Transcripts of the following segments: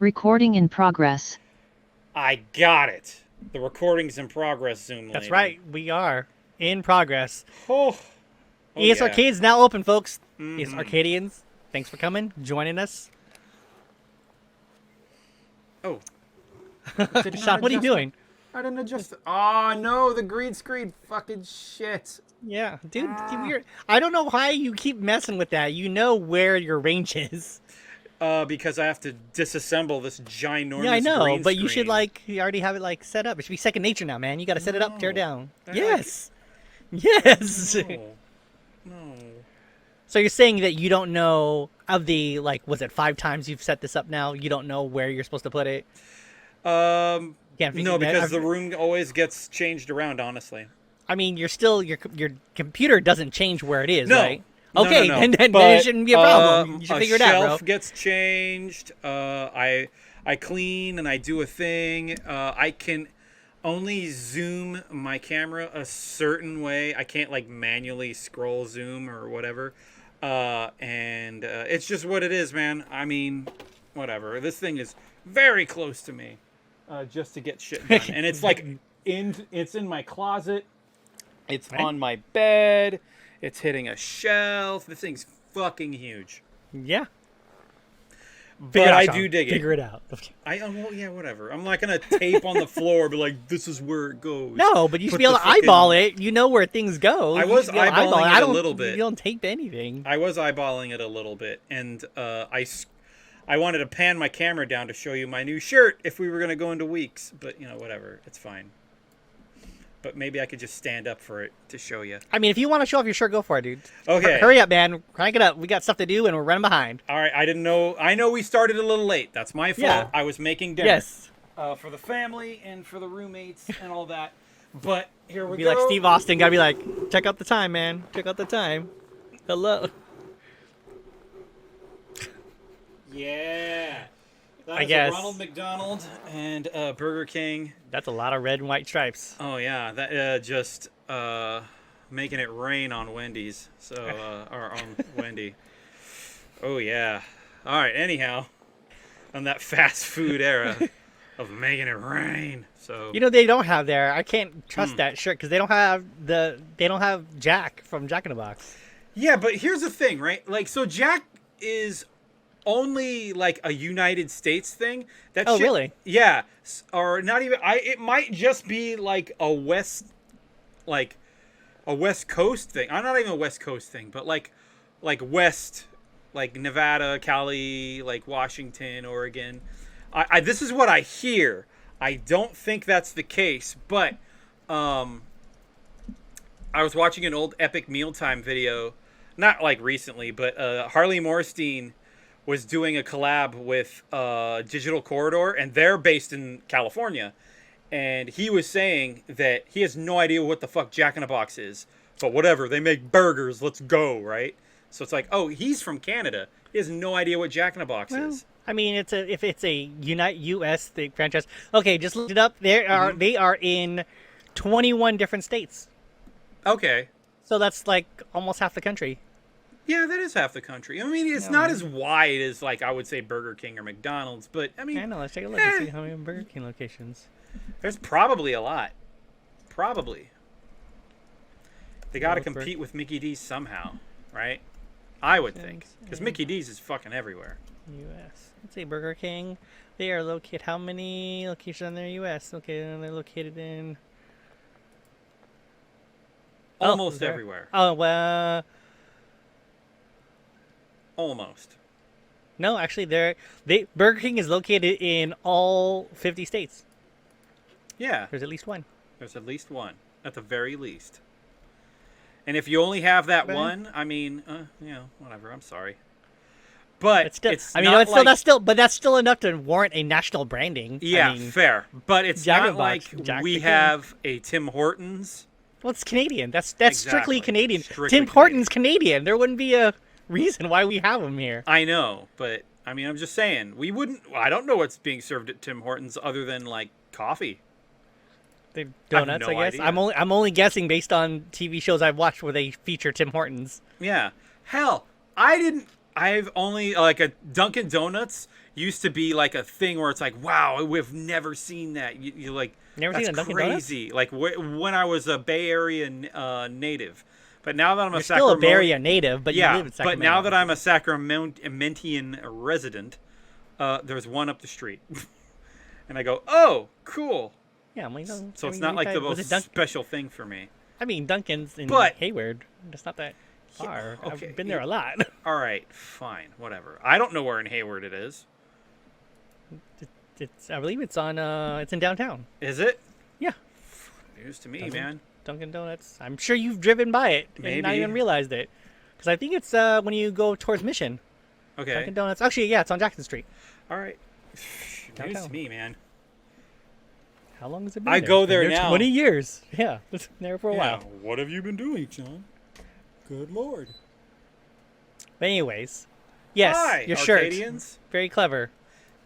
Recording in progress. I got it. The recording's in progress, Zoom lady. That's right. We are in progress. Oh, ES yeah. Arcade's now open, folks. Mhm. ES Arcadians, thanks for coming, joining us. Oh. Shawn, what are you doing? I didn't adjust. Oh no, the green screen. Fucking shit. Yeah, dude, I don't know why you keep messing with that. You know where your range is. Because I have to disassemble this ginormous Yeah, I know, green but you should screen. you already have it set up. It should be second nature now, man. You got to set it up, tear it down. I Yes, yes. No. So you're saying that you don't know of the was it 5 times you've set this up now? You don't know where you're supposed to put it. No, Can't figure because the room always gets changed around, honestly. I mean, you're still your computer doesn't change where it is, No. right? No, Okay, no. then But, it shouldn't be a problem. You should figure it out, bro. A shelf gets changed. I clean and I do a thing. I can only zoom my camera a certain way. I can't manually scroll zoom or whatever. And it's just what it is, man. I mean, whatever. This thing is very close to me, just to get shit done. And it's it's in my closet. It's on my bed. It's hitting a shelf. This thing's fucking huge. Yeah. But I do dig it. Figure it out. Well, yeah, whatever. I'm not gonna tape on the floor, but this is where it goes. No, but you should Put be able the to fucking- eyeball it. You know where things go. I You was should be able to eyeball eyeballing I it a don't- little bit. You don't tape anything. I was eyeballing it a little bit, and I wanted to pan my camera down to show you my new shirt if we were gonna go into weeks, but whatever, it's fine. But maybe I could just stand up for it to show you. I mean, if you want to show off your shirt, go for it, dude. Okay. Hurry up, man. Crank it up. We got stuff to do, and we're running behind. All right, I didn't know. I know we started a little late. That's my fault. Yeah. I was making dinner. Yes. For the family and for the roommates and all that. But here we Be go. like Steve Austin. Gotta be like, check out the time, man. Check out the time. Hello. Yeah. That I is guess. a Ronald McDonald and Burger King. That's a lot of red and white stripes. Oh yeah, that just making it rain on Wendy's. So or on Wendy. Oh yeah. All right. Anyhow, on that fast food era of making it rain. So You know they don't have there. I can't trust that shirt because they don't have Jack from Jack in the Box. yeah, but here's the thing, right? So Jack is only a United States thing. That Oh, shit- really? Yeah, or not even. It might just be a West, a West Coast thing. I'm not even a West Coast thing, but West, Nevada, Cali, Washington, Oregon. This is what I hear. I don't think that's the case, but I was watching an old Epic Mealtime video, not recently, but Harley Morstein was doing a collab with Digital Corridor, and they're based in California. And he was saying that he has no idea what the fuck Jack in the Box is, but whatever, they make burgers, let's go, right? So it's oh, he's from Canada. He has no idea what Jack in the Box is. I mean, if it's a U.S. franchise. Okay, just look it up. They are in 21 different states. Okay. So that's almost half the country. Yeah, that is half the country. I mean, it's not as wide as I would say Burger King or McDonald's, but I mean, I know. Let's take a look and see how many Burger King locations. there's probably a lot. Probably. They got to Both compete with Mickey D's somehow, right? I would think, because Mickey D's is fucking everywhere. U.S. Let's see, Burger King. They are located. How many locations in the U.S.? Okay, they're located in Almost everywhere. Oh well. Almost. No, actually, Burger King is located in all 50 states. Yeah, There's at least one. there's at least one, at the very least. And if you only have that Right. one, I mean, whatever. I'm sorry, but It's still. it's I mean, not it's still that's still enough to warrant a national branding. Yeah, I mean, fair. But it's Jack in not the like Box, Jack we the King. have a Tim Hortons. well, it's Canadian. That's strictly Exactly. Canadian. Strictly Tim Hortons Canadian. There wouldn't be a reason why we have them here. I know, but I mean, I'm just saying we wouldn't. I don't know what's being served at Tim Hortons other than coffee. They donuts, no I guess. idea. I'm only guessing based on TV shows I've watched where they feature Tim Hortons. Yeah, hell, I didn't. I've only a Dunkin' Donuts used to be like a thing where it's like, wow, we've never seen that. You like, Never that's seen a Dunkin' crazy. Like when I was a Bay Area native, but now that I'm You're a still a Sacramento, Bay Area native, but you live in but Sacramento. now that I'm a Sacramentian resident, there's one up the street, and I go, oh, cool. yeah, well, So it's not like the most special thing for me. I mean, Dunkin's in But- Hayward. It's not that far. okay, I've been there a lot. All right, fine, whatever. I don't know where in Hayward it is. I believe it's on. It's in downtown. Is it? Yeah, News to me, man. Dunkin' Donuts. I'm sure you've driven by it and not Maybe. even realized it. Because I think it's when you go towards Mission. Okay. Dunkin' Donuts. Actually, yeah, it's on Jackson Street. All right. News to Downtown. me, man. How long has it been? I there? go Been there now. 20 years. Yeah, it's been there for a Yeah. while. What have you been doing, John? Good Lord. But anyways, yes, Hi, your shirt, Arcadians. very clever.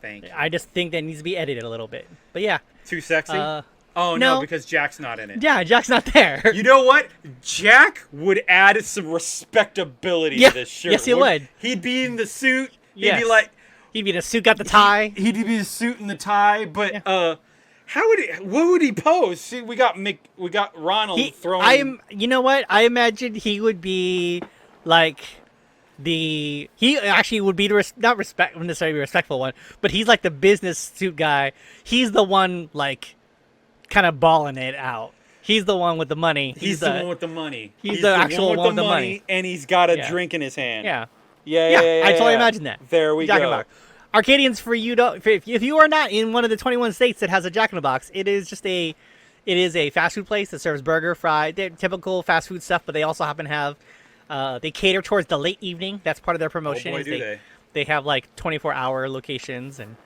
Thank you. I just think that needs to be edited a little bit. But yeah, Too sexy? uh, Oh, no, no. because Jack's not in it. yeah, Jack's not there. You know what? Jack would add some respectability Yeah, to this shirt. yes, he would. He'd be in the suit. He'd Yes. be like, He'd be the suit, got the tie. he'd be the suit and the tie, but Yeah. what would he pose? See, we got Ronald throwing. You know what? I imagine he would be like he actually would be the not necessarily respectful one, but he's like the business suit guy. He's the one like kind of balling it out. He's the one with the money. He's the one with the money. He's the actual one with the money. and he's got a Yeah. drink in his hand. Yeah. Yeah. I totally imagine that. There we Jack in go. the Box. Arcadians, for you to, if you are not in one of the 21 states that has a Jack in the Box, it is a fast food place that serves burger, fry, they're typical fast food stuff, but they also happen to have they cater towards the late evening. That's part of their promotion. Oh boy, is do they. They have like 24-hour locations, and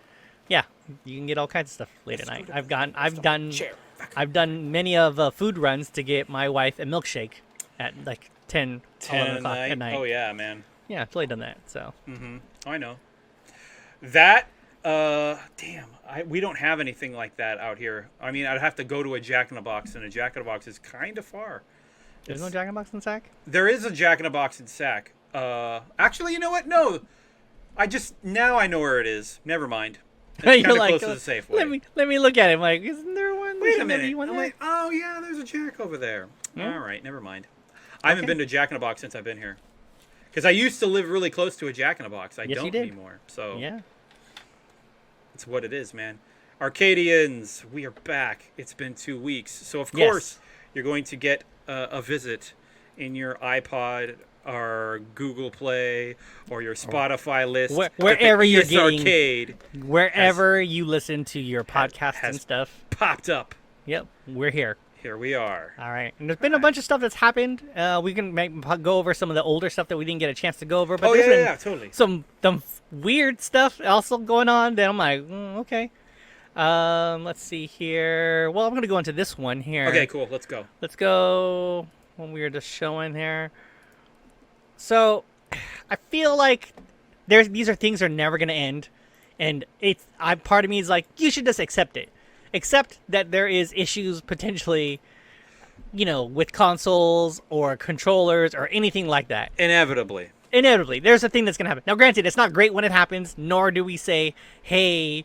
yeah, you can get all kinds of stuff late at night. I've done many of food runs to get my wife a milkshake at like 10 11 o'clock at night. Oh yeah, man. Yeah, totally done that. So I know. That damn, we don't have anything like that out here. I mean, I'd have to go to a Jack in the Box, and a Jack in the Box is kind of far. there's no Jack in the Box in Sac? There is a Jack in the Box in Sac. Actually, you know what? No, now I know where it is. Never mind. It's kind You're of like, close to the Safeway. let me look at it. I'm like, isn't there one? Wait a Shouldn't there be minute. one I'm there? like, oh yeah, there's a Jack over there. Yeah. All right, never mind. I haven't been to Jack in the Box since I've been here. Because I used to live really close to a Jack in the Box. I Yes, you don't did. anymore. So Yeah. it's what it is, man. Arcadians, we are back. It's been 2 weeks. So, of Yes. course, you're going to get a visit in your iPod or Google Play or your Spotify list. that the wherever you're ES getting- Arcade Wherever you listen to your podcasts and has- stuff. popped up. Yep, we're here. Here we are. All right. And there's been a bunch of stuff that's happened. We can go over some of the older stuff that we didn't get a chance to go over. But Oh, there's been yeah, totally. some weird stuff also going on that I'm like, okay. Let's see here. Well, I'm going to go into this one here. Okay, cool. Let's go. Let's go when we were just showing here. So, I feel like these are things that are never going to end, and part of me is like, you should just accept it. Accept that there is issues potentially, with consoles or controllers or anything like that. Inevitably. Inevitably, there's a thing that's going to happen. Now, granted, it's not great when it happens, nor do we say, hey,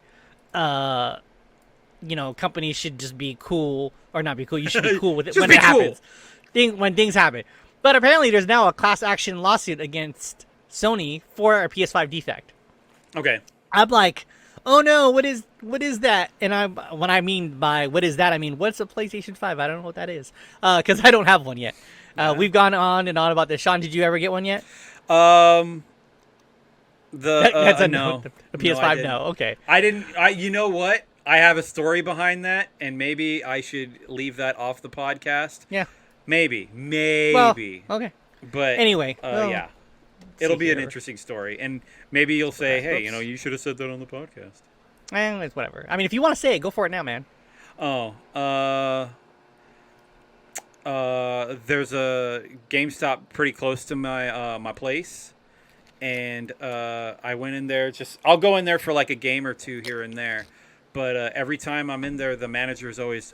companies should just be cool, or not be cool. You should be cool with it Just when be it cool. happens. When things happen. But apparently, there's now a class action lawsuit against Sony for a PS5 defect. Okay. I'm like, oh no, what is that? And when I mean by what is that, I mean, what's a PlayStation 5? I don't know what that is, because I don't have one yet. We've gone on and on about this. Sean, did you ever get one yet? That's That's no. The No, I PS5, didn't. no. Okay. I didn't. You know what? I have a story behind that, and maybe I should leave that off the podcast. Yeah. Maybe. Well, okay. But Anyway, well, yeah, it'll be an here. interesting story, and maybe you'll say, "Hey, Oops. you should have said that on the podcast." It's whatever. I mean, if you want to say it, go for it now, man. Oh, there's a GameStop pretty close to my place, and I went in there. I'll go in there for like a game or two here and there, but every time I'm in there, the manager's always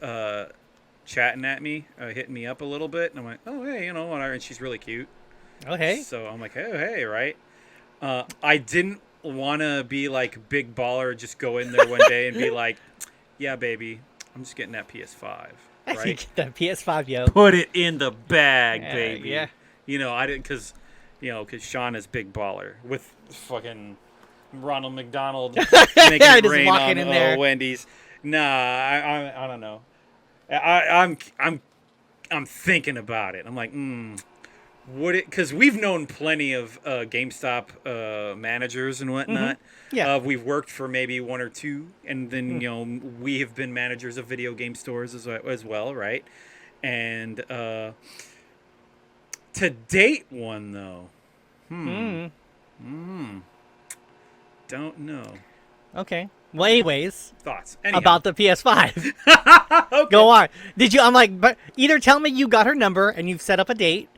chatting at me, hitting me up a little bit, and I'm like, oh hey, whatever. And she's really cute. Okay. So I'm like, hey, right? I didn't wanna be like big baller, just go in there one day and be like, yeah, baby, I'm just getting that PS5, right? The PS5, yo. Put it in the bag, Yeah, baby. yeah. You know, I didn't because Shawn is big baller with fucking Ronald McDonald making Yeah, it just rain walking on in there. Wendy's. Nah, I don't know. I'm thinking about it. I'm like, would it? Because we've known plenty of GameStop managers and whatnot. Yeah. We've worked for maybe one or two, and then we have been managers of video game stores as well, right? And to date one though, don't know. Okay. Well, anyways, Thoughts anyhow. about the PS5. Okay. Go on. Did you? I'm like, but either tell me you got her number and you've set up a date,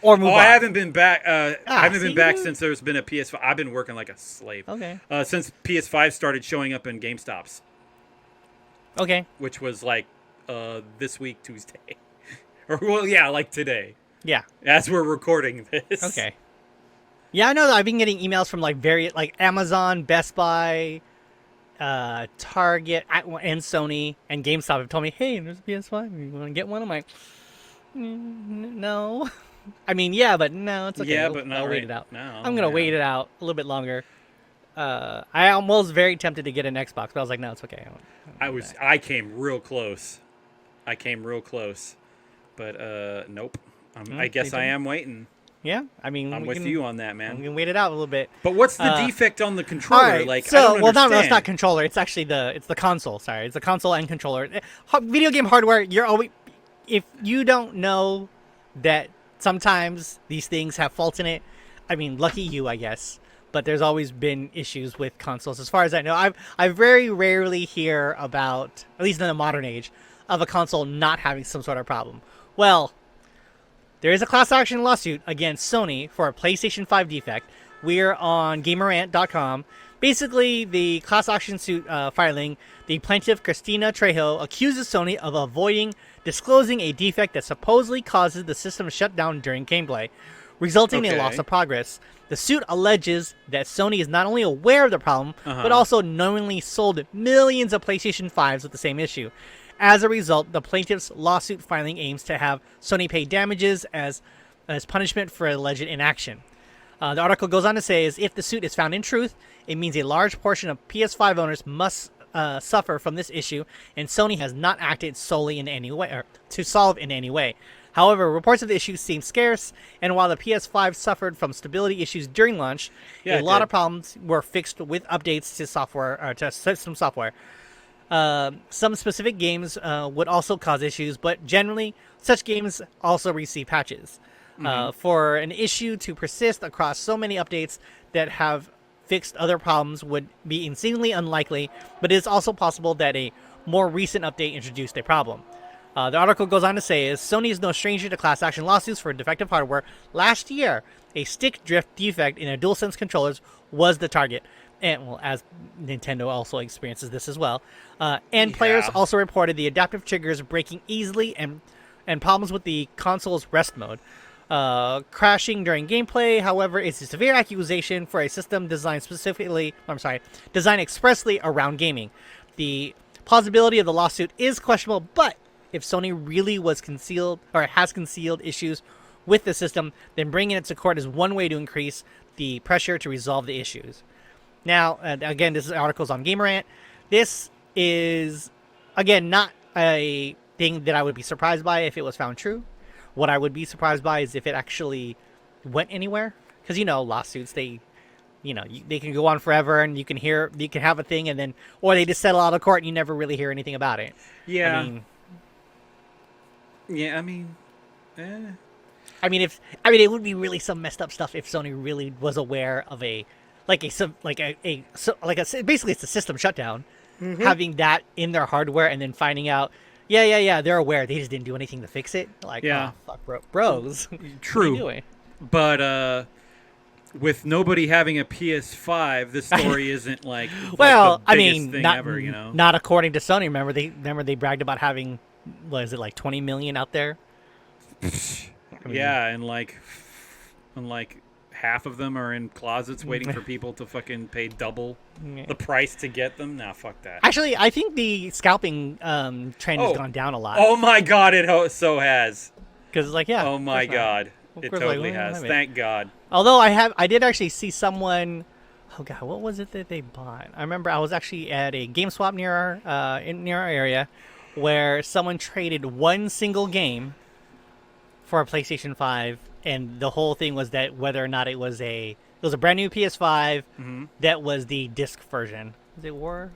or move on. I haven't been back. I haven't see, been back you- since there's been a PS5. I've been working like a slave. Okay. Since PS5 started showing up in GameStops, Okay. which was like this week Tuesday, or well, yeah, like today. Yeah. As we're recording this. Okay. Yeah, I know that I've been getting emails from like Amazon, Best Buy, Target, and Sony and GameStop have told me, "Hey, there's a PS5. You want to get one?" I'm like, no. I mean, yeah, but no, it's okay. Yeah, but not I'll wait right it out. now, I'm gonna yeah. wait it out a little bit longer. I was very tempted to get an Xbox, but I was like, no, it's okay. I came real close. But nope. I guess you I didn't? am waiting. Yeah, I mean, I'm we with can- you on that, We man. can wait it out a little bit. But what's the defect on the controller? All right, Like, so I don't understand. no, it's not controller. It's actually it's the console. Sorry, it's the console and controller. Video game hardware. You're always, if you don't know that sometimes these things have faults in it. I mean, lucky you, I guess. But there's always been issues with consoles, as far as I know. I very rarely hear about, at least in the modern age, of a console not having some sort of problem. Well, there is a class action lawsuit against Sony for a PlayStation 5 defect. We're on gamerant.com. Basically, the class action suit filing, the plaintiff Christina Trejo accuses Sony of avoiding disclosing a defect that supposedly causes the system to shut down during gameplay, resulting in Okay. loss of progress. The suit alleges that Sony is not only aware of the problem, but also knowingly sold millions of PlayStation 5s with the same issue. As a result, the plaintiff's lawsuit filing aims to have Sony pay damages as punishment for alleged inaction. The article goes on to say, if the suit is found in truth, it means a large portion of PS5 owners must suffer from this issue, and Sony has not acted solely in any way, or to solve in any way. However, reports of the issue seem scarce, and while the PS5 suffered from stability issues during launch, Yeah, a lot of problems were fixed with updates to software or to system software. Some specific games would also cause issues, but generally, such games also receive patches. For an issue to persist across so many updates that have fixed other problems would be insanely unlikely, but it is also possible that a more recent update introduced a problem. The article goes on to say, Sony is no stranger to class action lawsuits for defective hardware. Last year, a stick drift defect in a DualSense controllers was the target. And, well, as Nintendo also experiences this as well. And players also reported the adaptive triggers breaking easily and problems with the console's rest mode. Crashing during gameplay, however, is a severe accusation for a system designed expressly around gaming. The plausibility of the lawsuit is questionable, but if Sony really was concealed or has concealed issues with the system, then bringing it to court is one way to increase the pressure to resolve the issues. Now, again, this is articles on Gamerant. This is, again, not a thing that I would be surprised by if it was found true. What I would be surprised by is if it actually went anywhere. Because, lawsuits, they can go on forever, and you can have a thing, and then, or they just settle out of court and you never really hear anything about it. Yeah. I mean, it would be really some messed up stuff if Sony really was aware of basically it's a system shutdown, having that in their hardware and then finding out, they're aware, they just didn't do anything to fix it. Like, Yeah. oh, fuck, bros. True. What are you doing? But with nobody having a PS5, this story isn't like Well, the I biggest mean, thing not ever, not according to Sony. Remember they bragged about having, what is it, like 20 million out there? Yeah, and like half of them are in closets waiting for people to fucking pay double the price to get them. Nah, fuck that. Actually, I think the scalping trend has gone down a lot. Oh my god, it so has. Because like, yeah. Oh my god, it totally like, has. Thank God. Although I did actually see someone. Oh god, what was it that they bought? I remember I was actually at a GameSwap near our area, where someone traded one single game for a PlayStation 5, and the whole thing was that whether or not it was a brand new PS5 that was the disc version. Was it War?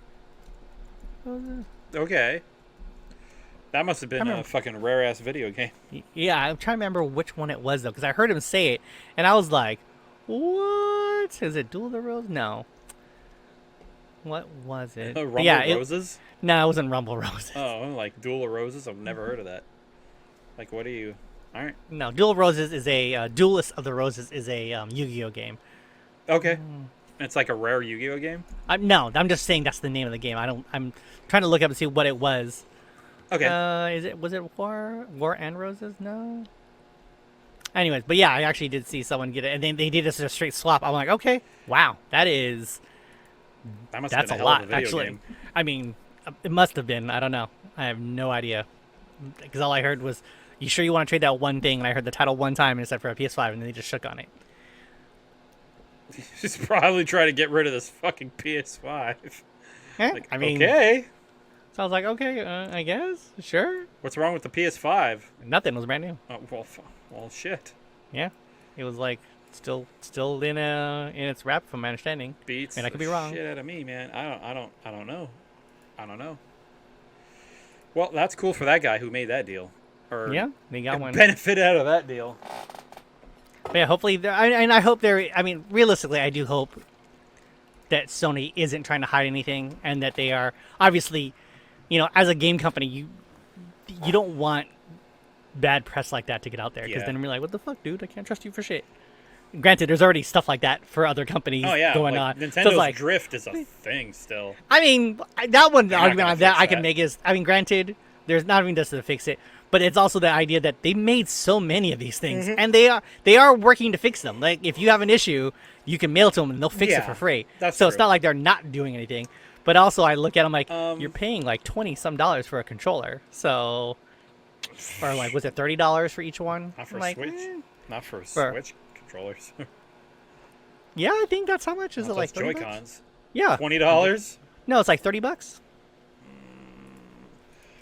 What was it? Okay. That must have been a fucking rare ass video game. Yeah, I'm trying to remember which one it was though, because I heard him say it, and I was like, "What is it? Duel of the Roses? No. What was it? Rumble Roses? No, it wasn't Rumble Roses. Oh, like Duel of Roses? I've never heard of that. Like, what are you? All right. No, Duel of Roses is a Duelist of the Roses is a Yu-Gi-Oh game. Okay. It's like a rare Yu-Gi-Oh game? No, I'm just saying that's the name of the game. I'm trying to look up and see what it was. Okay. Was it War and Roses? No. Anyways, but yeah, I actually did see someone get it, and then they did this as a straight swap. I'm like, okay, wow, that's a lot, actually. Game. I mean, it must have been. I don't know. I have no idea, because all I heard was, "You sure you want to trade that one thing?" And I heard the title one time, and it said for a PS5, and then they just shook on it. He's probably trying to get rid of this fucking PS5. Like, I mean, okay. So I was like, okay, I guess, sure. What's wrong with the PS5? Nothing, was brand new. Oh, well, shit. Yeah, it was like still in its wrap, from my understanding. Beats. And I could be wrong. Shit out of me, man. I don't know. Well, that's cool for that guy who made that deal. Or yeah, they got one. Benefit out of that deal. But yeah, hopefully, I hope they're. I mean, realistically, I do hope that Sony isn't trying to hide anything, and that they are obviously, as a game company, you don't want bad press like that to get out there, because then we're like, what the fuck, dude? I can't trust you for shit. Granted, there's already stuff like that for other companies going on. Nintendo's drift is a thing still. I mean, that one argument on that I can make is, I mean, granted, there's not even just to fix it, but it's also the idea that they made so many of these things, and they are working to fix them. Like, if you have an issue, you can mail to them and they'll fix it for free. That's so true. It's not like they're not doing anything. But also, I look at them like, you're paying like $20-some for a controller. So, or like, was it $30 for each one? Not for like, Switch. Not for Switch controllers. Yeah, I think that's how much. Is it like $30? Joy-Cons. Yeah. $20? No, it's like $30.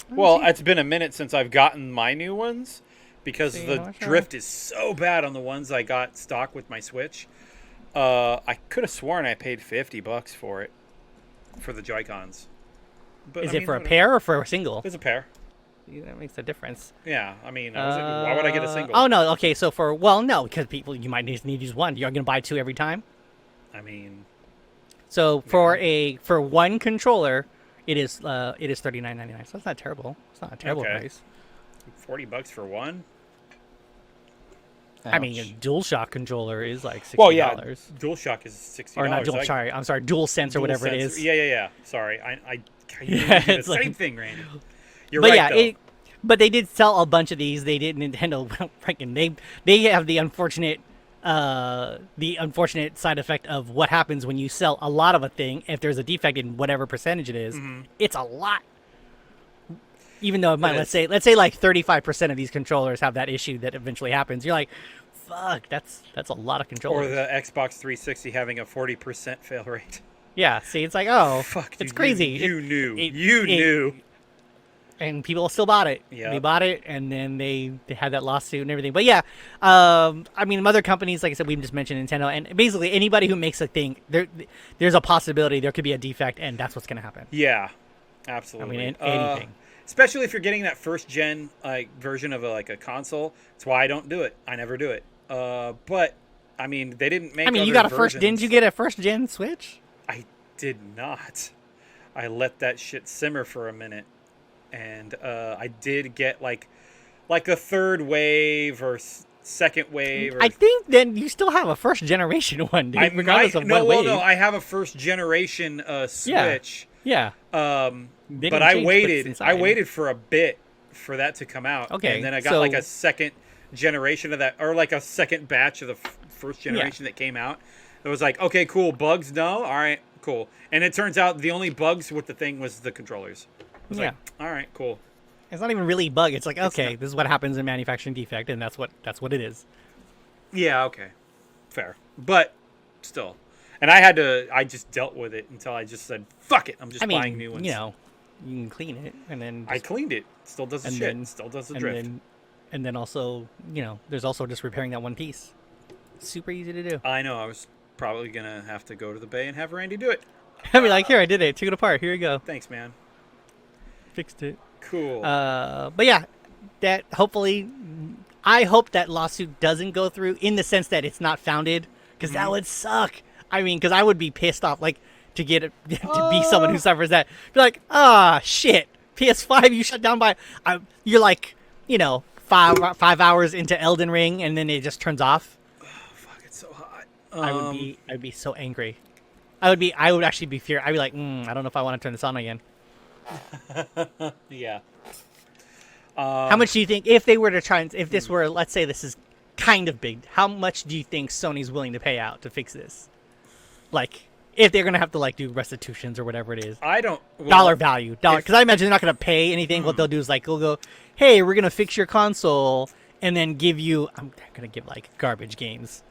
Well, it's been a minute since I've gotten my new ones, because the drift is so bad on the ones I got stock with my Switch. I could have sworn I paid $50 for it, for the Joy-Cons. But is it for a pair or for a single? It's a pair. That makes a difference. Yeah, I mean, why would I get a single? Oh no, okay, so no, because you might just need to use one. You're gonna buy two every time. I mean, so for one controller, it is $39.99. So that's not terrible. It's not a terrible price. $40 for one. Ouch. I mean, a DualShock controller is like $60. Well, yeah, DualShock is $60. Or not I'm sorry, DualSense or whatever it is. Yeah. Sorry, I the same thing, Randy. You're but right, yeah, but they did sell a bunch of these. They did Nintendo. Freaking they have the unfortunate side effect of what happens when you sell a lot of a thing. If there's a defect in whatever percentage it is, it's a lot. Even though it might, let's say like 35% of these controllers have that issue that eventually happens. You're like, fuck, that's a lot of controllers. Or the Xbox 360 having a 40% fail rate. Yeah, see, it's like, oh, fuck, it's crazy. You knew. And people still bought it. Yeah. They bought it, and then they had that lawsuit and everything. But yeah, I mean, other companies, like I said, we just mentioned Nintendo, and basically anybody who makes a thing, there's a possibility there could be a defect, and that's what's going to happen. Yeah, absolutely. I mean, anything. Especially if you're getting that first gen version of a console. That's why I don't do it. I never do it. But I mean, they didn't make. I mean, other you got a versions. Didn't you get a first gen Switch? I did not. I let that shit simmer for a minute, and I did get like a third wave or second wave. Or... I think then you still have a first generation one, dude. I have a first generation Switch. Yeah. But I waited for a bit for that to come out. Okay. And then I got like a second generation of that, or like a second batch of the first generation that came out. It was like, okay, cool, bugs, no, all right, cool. And it turns out the only bugs with the thing was the controllers. It was like, all right, cool. It's not even really a bug. It's like, okay, not. this is what happens in manufacturing defect, and that's what it is. Yeah, okay, fair, but still. And I just dealt with it until I just said, fuck it, I'm just buying new ones. You know, you can clean it, and then I cleaned it. Still does the shit. Still does the drift. And then also, you know, there's also just repairing that one piece. Super easy to do. I know. I was probably going to have to go to the bay and have Randy do it. I'd be like, here, I did it. Took it apart. Here you go. Thanks, man. Fixed it. Cool. But yeah, that hopefully, I hope that lawsuit doesn't go through in the sense that it's not founded, because that would suck. I mean, because I would be pissed off, like, to get to be someone who suffers that. Be like, shit, PS5, you shut down by, you're like, you know, 5 hours into Elden Ring, and then it just turns off. Oh, fuck, it's so hot. I'd be so angry. I would actually be fear. I'd be like, I don't know if I want to turn this on again. Yeah. How much do you think, if they were to try, if this were, let's say this is kind of big, how much do you think Sony's willing to pay out to fix this? Like, if they're gonna have to like do restitutions or whatever it is. I don't dollar value, because I imagine they're not gonna pay anything. What they'll do is like they'll go, hey, we're gonna fix your console and then give you. I'm gonna give like garbage games.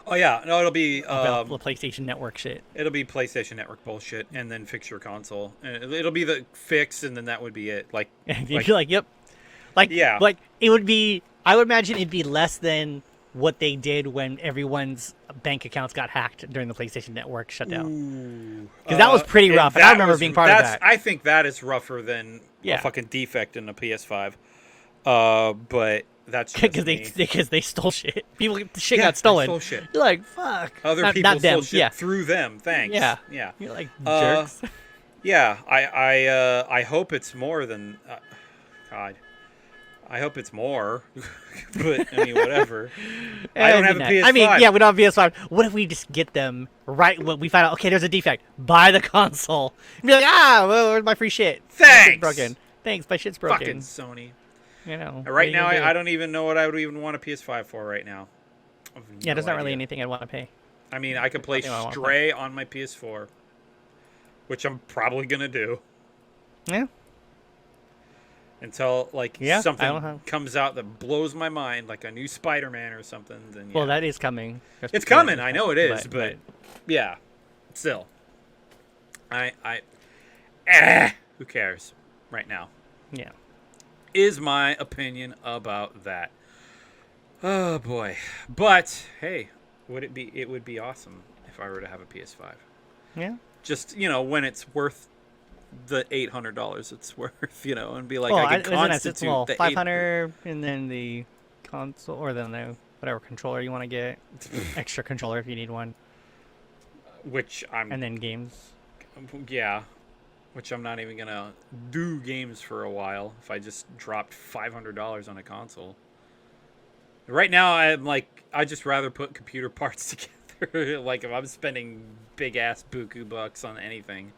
Oh yeah, no, it'll be the PlayStation Network shit. It'll be PlayStation Network bullshit, and then fix your console. And it'll be the fix, and then that would be it. Like, you're like, yep, like yeah, like it would be. I would imagine it'd be less than what they did when everyone's bank accounts got hacked during the PlayStation Network shutdown. Because that was pretty rough. And I remember being part of that. I think that is rougher than a fucking defect in a PS5. But that's because they stole shit. Shit got stolen. Stole shit. You're like, fuck. Other people stole shit through them. Thanks. Yeah. Yeah. You're like jerks. Yeah. I hope it's more than. God. I hope it's more, but I mean, whatever. I don't have a PS5. I mean, yeah, we don't have a PS5. What if we just get them right when we find out, okay, there's a defect, buy the console. And be like, well, where's my free shit? Thanks! My shit's broken. Thanks, my shit's broken. Fucking Sony. You know. Right now, I don't even know what I would even want a PS5 for right now. Yeah, there's not really anything I'd want to pay. I mean, I could play Stray on my PS4, which I'm probably going to do. Yeah. Until something comes out that blows my mind, like a new Spider-Man or something. Then well, that is coming. It's coming. I know it is, but yeah, still, who cares right now? Yeah, is my opinion about that. Oh boy, but hey, it would be awesome if I were to have a PS5. Yeah, just when it's worth the $800 it's worth, and be like, I can constitute the $500 and then the console, or then the whatever controller you want to get, extra controller if you need one, and then games. Yeah, which I'm not even gonna do games for a while if I just dropped $500 on a console. Right now, I'm like, I just rather put computer parts together. Like if I'm spending big ass buku bucks on anything.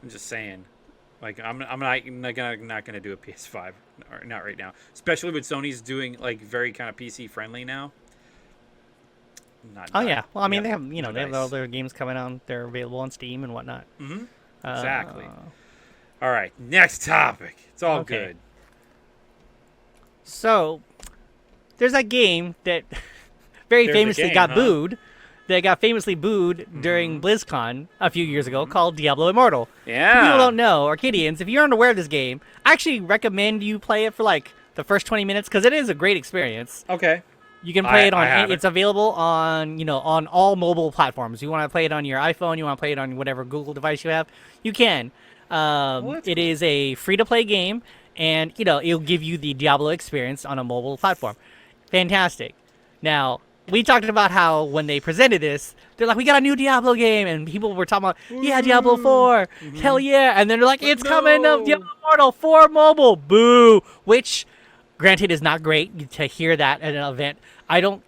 I'm just saying, like I'm not gonna do a PS5, or not right now. Especially with Sony's doing like very kind of PC friendly now. Yeah, well I mean they have they have all their games coming out. They're available on Steam and whatnot. Mm-hmm. Exactly. All right, next topic. It's all good. So there's that game that very famously got booed. That got famously booed during BlizzCon a few years ago, called Diablo Immortal. Yeah. If people don't know, Arcadians, if you're unaware of this game, I actually recommend you play it for like the first 20 minutes because it is a great experience. Okay. You can play it on. It's available on on all mobile platforms. You want to play it on your iPhone, you want to play it on whatever Google device you have, you can. It is a free-to-play game, and it'll give you the Diablo experience on a mobile platform. Fantastic. Now, we talked about how when they presented this, they're like, we got a new Diablo game, and people were talking about, Diablo 4, hell yeah, and then they're like, it's coming up, Diablo Immortal 4 mobile, boo, which, granted, is not great to hear that at an event. I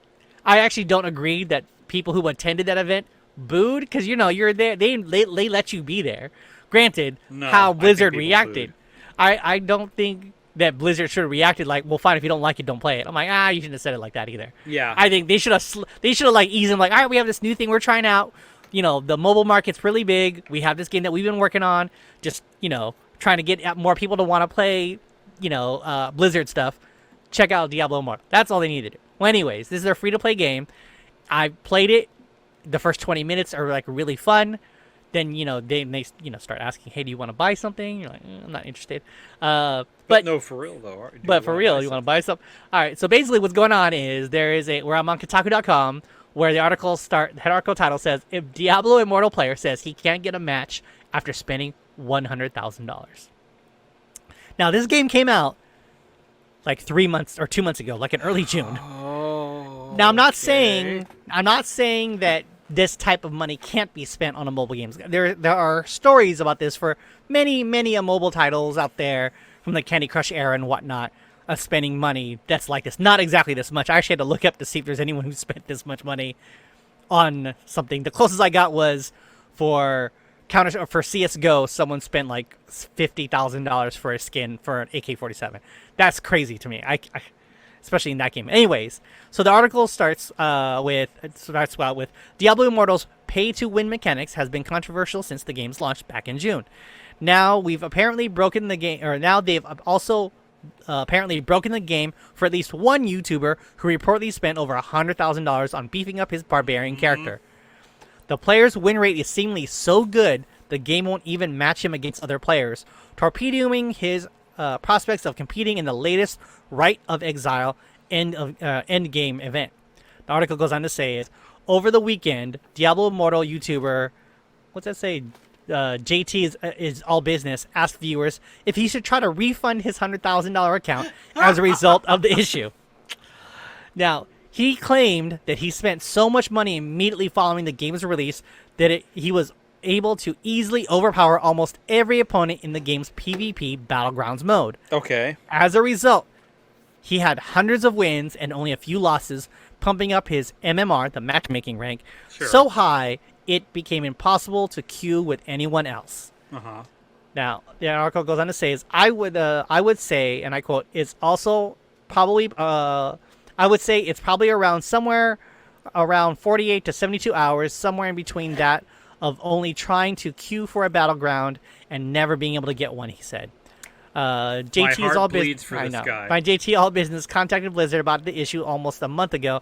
actually don't agree that people who attended that event booed, because, you're there, they let you be there. Granted, how Blizzard reacted, I don't think that Blizzard should have reacted like, well, fine, if you don't like it, don't play it. I'm like, you shouldn't have said it like that either. Yeah. I think they should have like eased them like, all right, we have this new thing we're trying out. You know, the mobile market's really big. We have this game that we've been working on. Just, you know, trying to get more people to want to play, you know, Blizzard stuff. Check out Diablo Immortal. That's all they need to do. Well, anyways, this is their free-to-play game. I played it. The first 20 minutes are like really fun. Then, you know, they you know, start asking, hey, do you want to buy something? You're like, I'm not interested. But no, for real though. But for real, you want to buy something? All right. So basically, what's going on is where I'm on Kotaku.com, where the head article title says, if Diablo Immortal player says he can't get a match after spending $100,000. Now, this game came out like 2 months ago, like in early June. Oh. Now, I'm not saying that this type of money can't be spent on a mobile game. There are stories about this for many mobile titles out there from the Candy Crush era and whatnot, of spending money that's like this. Not exactly this much. I actually had to look up to see if there's anyone who spent this much money on something. The closest I got was for CS:GO. Someone spent like $50,000 for a skin for an AK-47. That's crazy to me. I especially in that game. Anyways, so the article starts with Diablo Immortal's pay-to-win mechanics has been controversial since the game's launch back in June. Now we've apparently broken the game, or now they've also apparently broken the game for at least one YouTuber who reportedly spent over $100,000 on beefing up his barbarian character. The player's win rate is seemingly so good the game won't even match him against other players, torpedoing his prospects of competing in the latest Rite of Exile end game event. The article goes on to say over the weekend, Diablo Immortal YouTuber, what's that say? JT is all business, asked viewers if he should try to refund his $100,000 account as a result of the issue. Now, he claimed that he spent so much money immediately following the game's release that he was able to easily overpower almost every opponent in the game's PvP Battlegrounds mode. Okay. As a result, he had hundreds of wins and only a few losses, pumping up his MMR, the matchmaking rank, so high it became impossible to queue with anyone else. Uh-huh. Now, the article goes on to say, I would say, and I quote, it's also probably, I would say it's probably somewhere around 48 to 72 hours, somewhere in between that, of only trying to queue for a battleground and never being able to get one, he said. JT is all business. I know. My JT All Business contacted Blizzard about the issue almost a month ago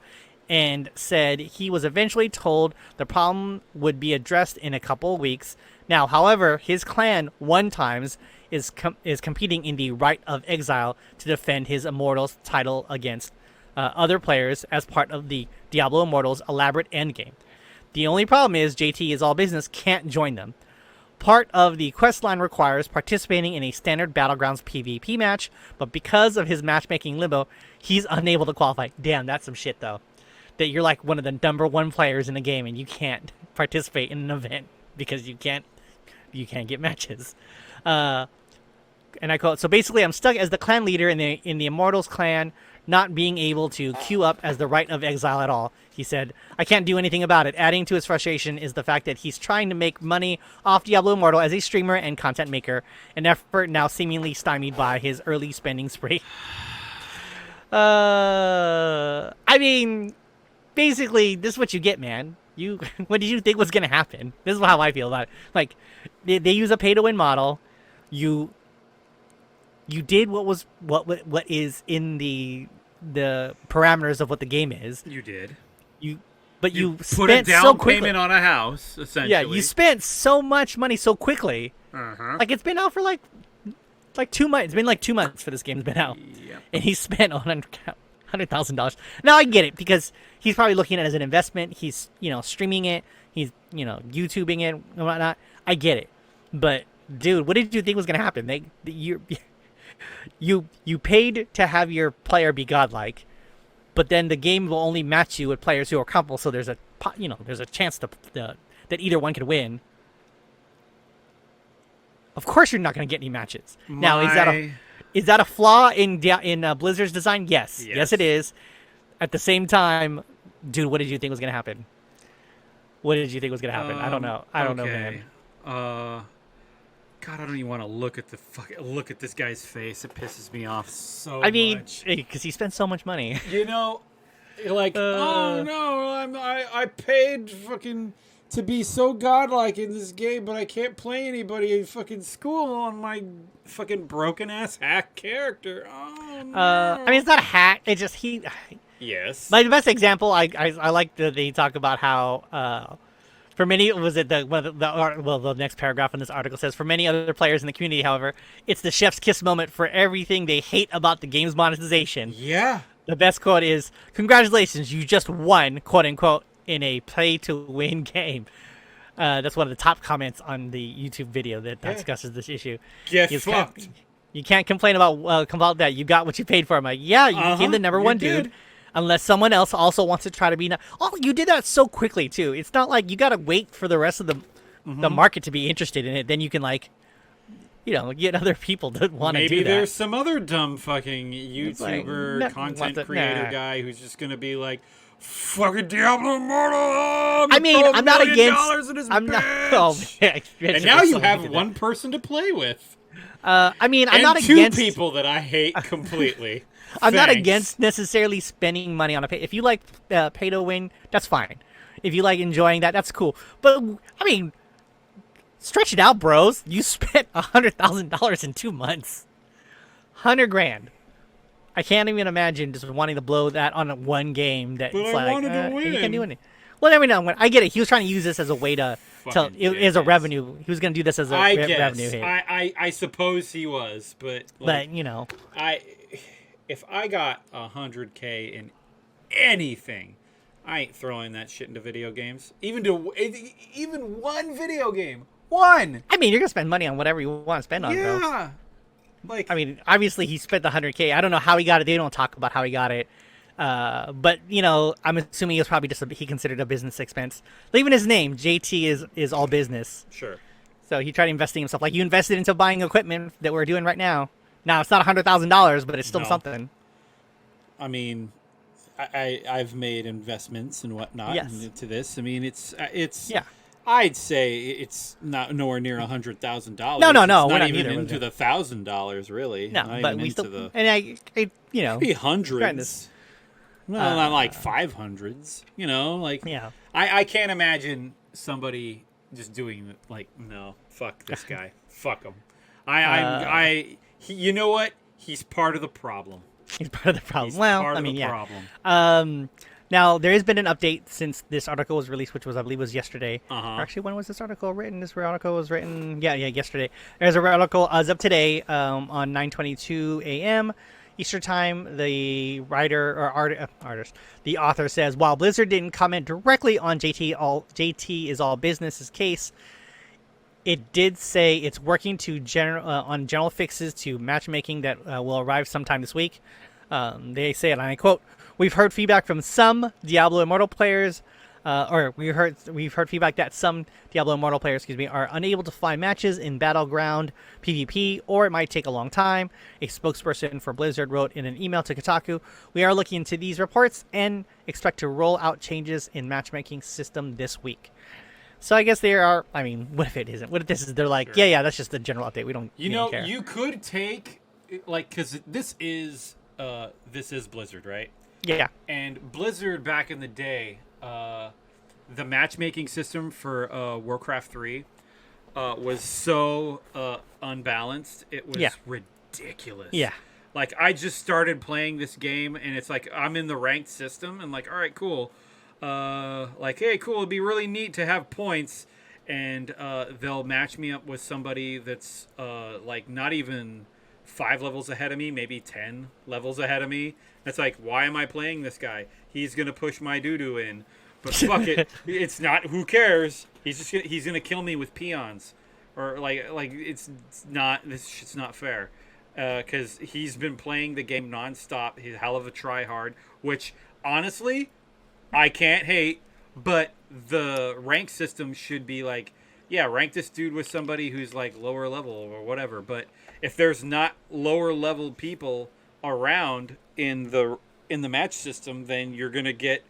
and said he was eventually told the problem would be addressed in a couple of weeks. Now, however, his clan, One Times, is competing in the Rite of Exile to defend his Immortals title against other players as part of the Diablo Immortals elaborate endgame. The only problem is JT is all business can't join them. Part of the questline requires participating in a standard Battlegrounds PvP match, but because of his matchmaking limbo, he's unable to qualify. Damn, that's some shit, though. That you're like one of the number one players in the game and you can't participate in an event because you can't get matches. And I quote, so basically I'm stuck as the clan leader in the Immortals clan, not being able to queue up as the Rite of Exile at all. He said, I can't do anything about it. Adding to his frustration is the fact that he's trying to make money off Diablo Immortal as a streamer and content maker, an effort now seemingly stymied by his early spending spree. I mean, basically, this is what you get, man. What did you think was going to happen? This is how I feel about it. Like, they use a pay-to-win model. You did what is in the parameters of what the game is. You did. You put a spent down so quickly. payment on a house, essentially. Yeah, you spent so much money so quickly. Uh-huh. Like, it's been out for like 2 months. It's been like 2 months for this game's been out. Yep. And he spent $100,000. Now I get it because he's probably looking at it as an investment. He's, streaming it. He's, YouTubing it and whatnot. I get it. But dude, what did you think was going to happen? You paid to have your player be godlike, but then the game will only match you with players who are comparable. So there's a chance that either one could win. Of course, you're not going to get any matches. Now, is that a flaw in Blizzard's design? Yes, it is. At the same time, dude, what did you think was going to happen? I don't know. I don't know, man. Okay. God, I don't even want to look at this guy's face. It pisses me off so I mean, much. because he spent so much money. You know, like, oh no, I paid fucking to be so godlike in this game, but I can't play anybody in fucking school on my fucking broken ass hack character. Oh no. I mean, it's not a hack. It's just Yes. Like the best example, I like that they talk about how for many the next paragraph in this article says for many other players in the community, however, it's the chef's kiss moment for everything they hate about the game's monetization. Yeah. The best quote is, "Congratulations, you just won," quote unquote, in a play-to-win game. That's one of the top comments on the YouTube video that discusses this issue. Get fucked. You can't complain about that. You got what you paid for. I'm like, yeah, you became the number one dude. Unless someone else also wants to try to be. Oh, you did that so quickly too. It's not like you got to wait for the rest of the market to be interested in it. Then you can get other people that want to do that. Maybe there's some other dumb fucking YouTuber content creator guy who's just gonna be like, fucking Diablo Immortal. I mean, I'm not against. I'm not. Oh, man. And now you have one person to play with. I mean, I'm not two against people that I hate completely. I'm not against necessarily spending money on a pay. If you like pay to win, that's fine. If you like enjoying that, that's cool. But I mean, stretch it out, bros. You spent $100,000 in 2 months, $100,000. I can't even imagine just wanting to blow that on one game. That but it's I wanted to win. You can't do anything. Well, I mean, I get it. He was trying to use this as a way to as a revenue. He was going to do this as a revenue hit. I suppose he was, but if I got $100K in anything, I ain't throwing that shit into video games. Even one video game. One. I mean, you're gonna spend money on whatever you want to spend on, bro. Yeah. I mean, obviously he spent the $100K. I don't know how he got it. They don't talk about how he got it. But I'm assuming it was probably just he considered a business expense. Even his name, JT, is all business. Sure. So he tried investing himself. Like you invested into buying equipment that we're doing right now. Now it's not $100,000, but it's still something. I mean, I've made investments and whatnot into this. I mean, it's yeah. I'd say it's not nowhere near $100,000. No, it's not we're not even either, into the $1,000 really. No, not but even we into still and maybe hundreds. Well, not like 500s. I can't imagine somebody just doing no, fuck this guy, fuck him. You know what? He's part of the problem. He's part of the problem. Problem. Now, there has been an update since this article was released, which was, I believe, was yesterday. Uh-huh. Or actually, when was this article written? This article was written, yesterday. There's an article as of today on 9:22 a.m. Eastern Time. The writer or artist, the author says, while Blizzard didn't comment directly on JT is all business's case, it did say it's working on general fixes to matchmaking that will arrive sometime this week. They say, and I quote, "We've heard feedback from some Diablo Immortal players, we've heard feedback that some Diablo Immortal players, are unable to find matches in Battleground PvP, or it might take a long time." A spokesperson for Blizzard wrote in an email to Kotaku, "We are looking into these reports and expect to roll out changes in matchmaking system this week." So I guess there are. I mean, what if it isn't? What if this is? They're like, sure. yeah, that's just the general update. We don't. Care. You could take because this is Blizzard, right? Yeah. And Blizzard back in the day, the matchmaking system for Warcraft 3 was so unbalanced. It was ridiculous. Yeah. Like I just started playing this game, and it's like I'm in the ranked system, and all right, cool. Hey, cool, it'd be really neat to have points, and they'll match me up with somebody that's not even 5 levels ahead of me, maybe 10 levels ahead of me. It's like, why am I playing this guy? He's gonna push my doo-doo in, but fuck it, it's not. Who cares? He's gonna kill me with peons, or it's not. This shit's not fair, because he's been playing the game nonstop. He's a hell of a tryhard, which honestly, I can't hate, but the rank system should be rank this dude with somebody who's lower level or whatever. But if there's not lower level people around in the match system, then you're gonna get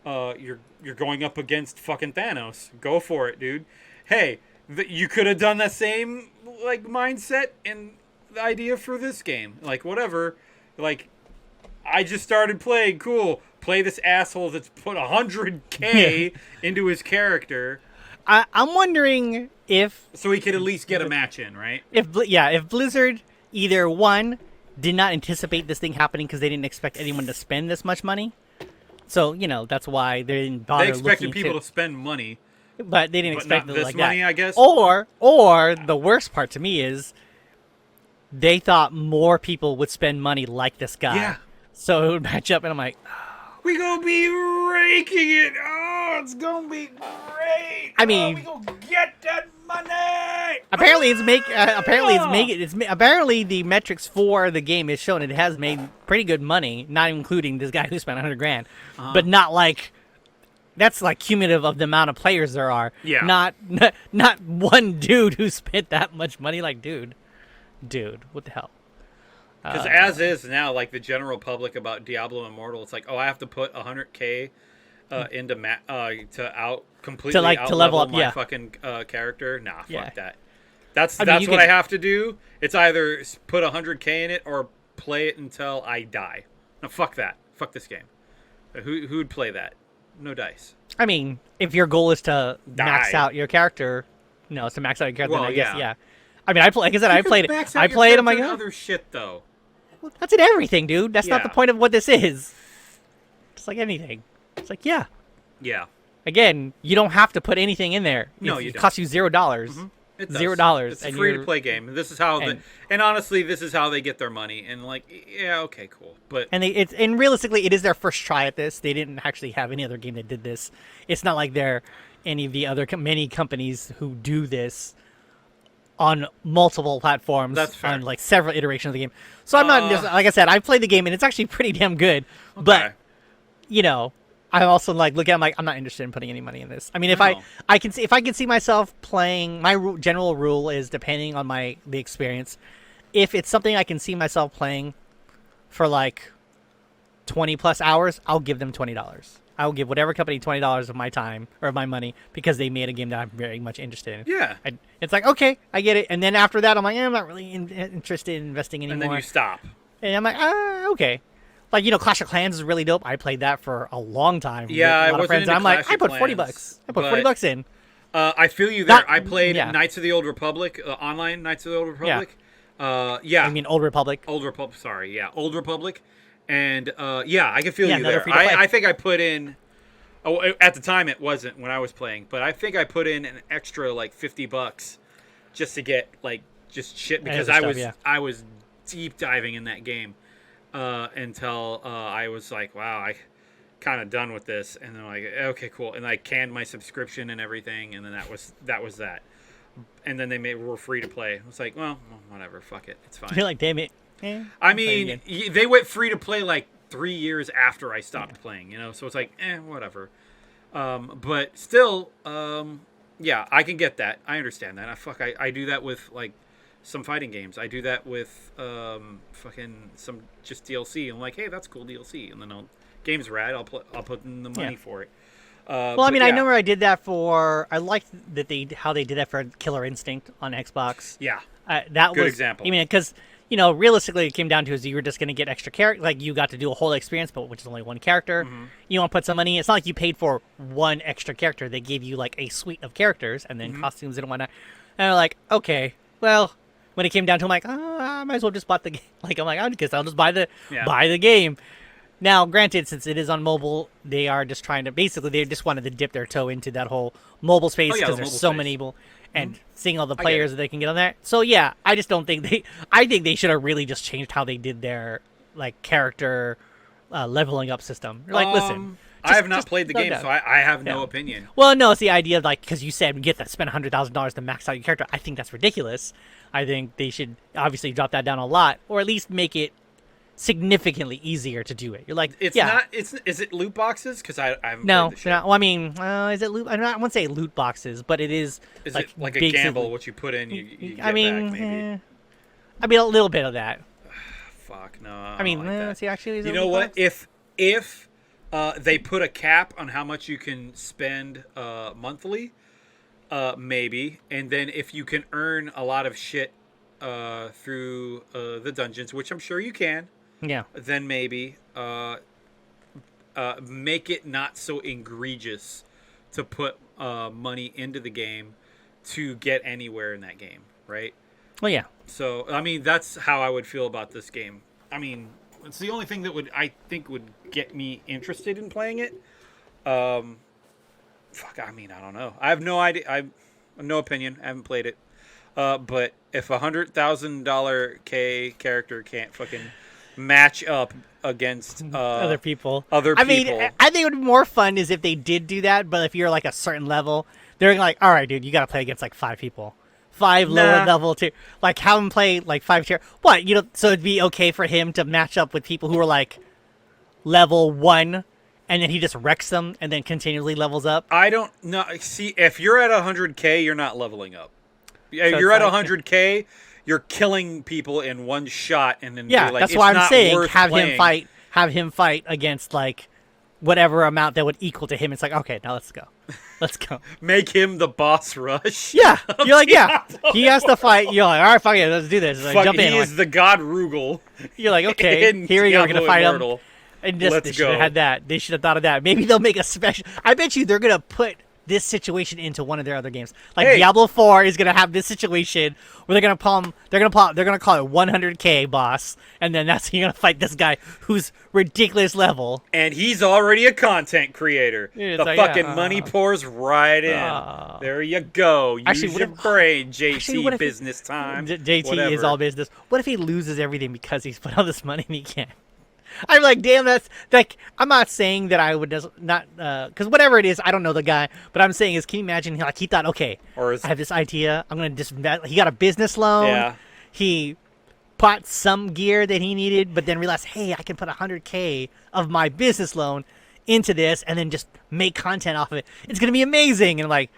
you're going up against fucking Thanos. Go for it, dude. Hey, that you could have done the same like mindset and the idea for this game. Like whatever, like I just started playing. Cool, play this asshole that's put 100K into his character. I'm wondering if so he could at least get a match in, right? If Blizzard either one did not anticipate this thing happening because they didn't expect anyone to spend this much money, so that's why they didn't bother. They expected people to spend money, but they didn't expect not it this like money, that. I guess. Or the worst part to me is they thought more people would spend money like this guy. Yeah. So it would match up, and I'm like, we gonna be raking it. Oh, it's gonna be great. I mean, we gonna get that money. Apparently, apparently the metrics for the game is shown it has made pretty good money, not including this guy who spent $100,000, but not like that's like cumulative of the amount of players there are. Yeah. Not one dude who spent that much money. Like, dude, what the hell? Because as is now, like the general public about Diablo Immortal, it's like, oh, I have to put 100K into completely to level up my fucking character. Nah, fuck Yeah. that. That's I mean, what I have to do. It's either put 100K in it or play it until I die. No, fuck that. Fuck this game. Who'd play that? No dice. I mean, if your goal is to max Die. out your character, it's to max out your character. Well, then I guess, yeah. yeah. I mean, like I said, I played it. Max I out your played it. I'm like, character and oh, other shit though. that's in everything, dude. That's not the Yeah. point of what this is. It's like anything. It's like, yeah. Yeah. Again, you don't have to put anything in there. No, it you don't. costs you $0. It does. $0. It's a and free you're- to play game. This is how and honestly, this is how they get their money. And like, yeah, okay, cool. But And realistically, it is their first try at this. They didn't actually have any other game that did this. It's not like they're any of the other many companies who do this on multiple platforms. That's fair. On like several iterations of the game. So I'm not just, like I said, I've played the game and it's actually pretty damn good. But I'm also like I'm like, I'm not interested in putting any money in this. I mean, if No. I can see myself playing, my general rule is depending on the experience. If it's something I can see myself playing for like 20 plus hours, I'll give them $20. I will give whatever company $20 of my time or of my money because they made a game that I'm very much interested in. yeah. It's like, okay, I get it. And then after that, I'm like, I'm not really interested in investing anymore. And then you stop. And I'm like, okay. Like, Clash of Clans is really dope. I played that for a long time. Yeah, with a I lot of wasn't friends. into And I'm like, Clash I of put $40. Clans, I put but- $40 in. I feel you there. Not- I played yeah. Knights of the Old Republic, online Knights of the Old Republic. Yeah. I mean, Old Republic. Old Republic. Sorry, yeah, Old Republic. And yeah, I can feel Yeah, you another there. free-to-play. I think I put in. Oh, at the time it wasn't when I was playing, but I think I put in an extra like $50 just to get like just shit because other stuff, I was deep diving in that game until I was like, wow, I kind of done with this, and then like, okay, cool, and I canned my subscription and everything, and then that was that. And then were free to play. I was like, well, whatever, fuck it, it's fine. You're like, damn it. I I'll play mean, again. they went free to play like 3 years after I stopped playing, so it's like, whatever. But still, yeah, I can get that. I understand that. I do that with like some fighting games. I do that with fucking some just DLC. I'm like, hey, that's cool DLC, and then game's rad. I'll put in the money for it. Well, I mean, I know where I did that for. I liked that how they did that for Killer Instinct on Xbox. Yeah, That Good was example. I mean, because realistically, it came down to is you were just going to get extra character, like you got to do a whole experience, but which is only one character. Mm-hmm. You want to put some money. It's not like you paid for one extra character. They gave you like a suite of characters and then Mm-hmm. costumes and whatnot. And I'm like, okay, well, when it came down to, I'm like, I might as well just bought the game. Like, I'm like, I guess I'll just buy the game. Now, granted, since it is on mobile, they are just trying to they just wanted to dip their toe into that whole mobile space Oh, yeah, because the there's mobile so space. many people and seeing all the get players it. that they can get on there. So yeah, I just don't think I think they should have really just changed how they did their like character leveling up system. Like, listen, I have not just played the slow game, down. so I have no Yeah. opinion. Well, no, it's the idea of, like, because you said you get to spend $100,000 to max out your character. I think that's ridiculous. I think they should obviously drop that down a lot, or at least make it significantly easier to do it. You're like, It's yeah, not. Is it loot boxes? Because I haven't no, played the shit. they're not. Well, I mean, is it loot? I wouldn't say loot boxes, but it is. Is like it like a basically- gamble? What you put in, you get I mean, back, maybe. I mean, a little bit of that. Fuck no. I mean, don't like that. see, actually, is it You know loot what? box? If they put a cap on how much you can spend monthly, maybe. And then if you can earn a lot of shit through the dungeons, which I'm sure you can, Yeah. then maybe make it not so egregious to put money into the game to get anywhere in that game, right? Well, yeah. So, I mean, that's how I would feel about this game. I mean, it's the only thing that I think would get me interested in playing it. I mean, I don't know. I have no idea. I have no opinion. I haven't played it. But if $100,000 K character can't fucking match up against Other people. I mean, I think it would be more fun is if they did do that, but if you're like a certain level, they're like, all right, dude, you got to play against like 5 people. 5 lower level too. Like have him play like 5 tier. What, so it'd be okay for him to match up with people who are like level 1 and then he just wrecks them and then continually levels up. I don't know. See, if you're at 100K, you're not leveling up. So You're at like, 100K, you're killing people in one shot, and then yeah, like, that's it's why I'm not saying worth have playing. him fight against like whatever amount that would equal to him. It's like, okay, now let's go. Let's go. Make him the boss rush. Yeah. You're like, yeah. He has to fight. You're like, all right, fuck it, let's do this. Like, jump in. He is the god Rugal. You're like, okay, in here we are Diablo gonna fight him. Immortal. And just, Let's they should have go. had that. They should have thought of that. Maybe they'll make a special. I bet you they're gonna put this situation into one of their other games. Like Hey. Diablo 4 is gonna have this situation where they're gonna call him. They're gonna call it 100K boss, and then that's you're gonna fight this guy who's ridiculous level. And he's already a content creator. Yeah, the it's like, fucking yeah, money pours right in. There you go. Use Actually, what your if- brain, JT. actually, what if he- business time. JT Whatever. is all business. What if he loses everything because he's put all this money and he can't? I'm like, damn, that's like. I'm not saying that I would just not because whatever it is, I don't know the guy. But I'm saying is, can you imagine? Like he thought, okay, Or I have this idea. I'm gonna just. He got a business loan. Yeah. He bought some gear that he needed, but then realized, hey, I can put 100K of my business loan into this, and then just make content off of it. It's gonna be amazing. And I'm like,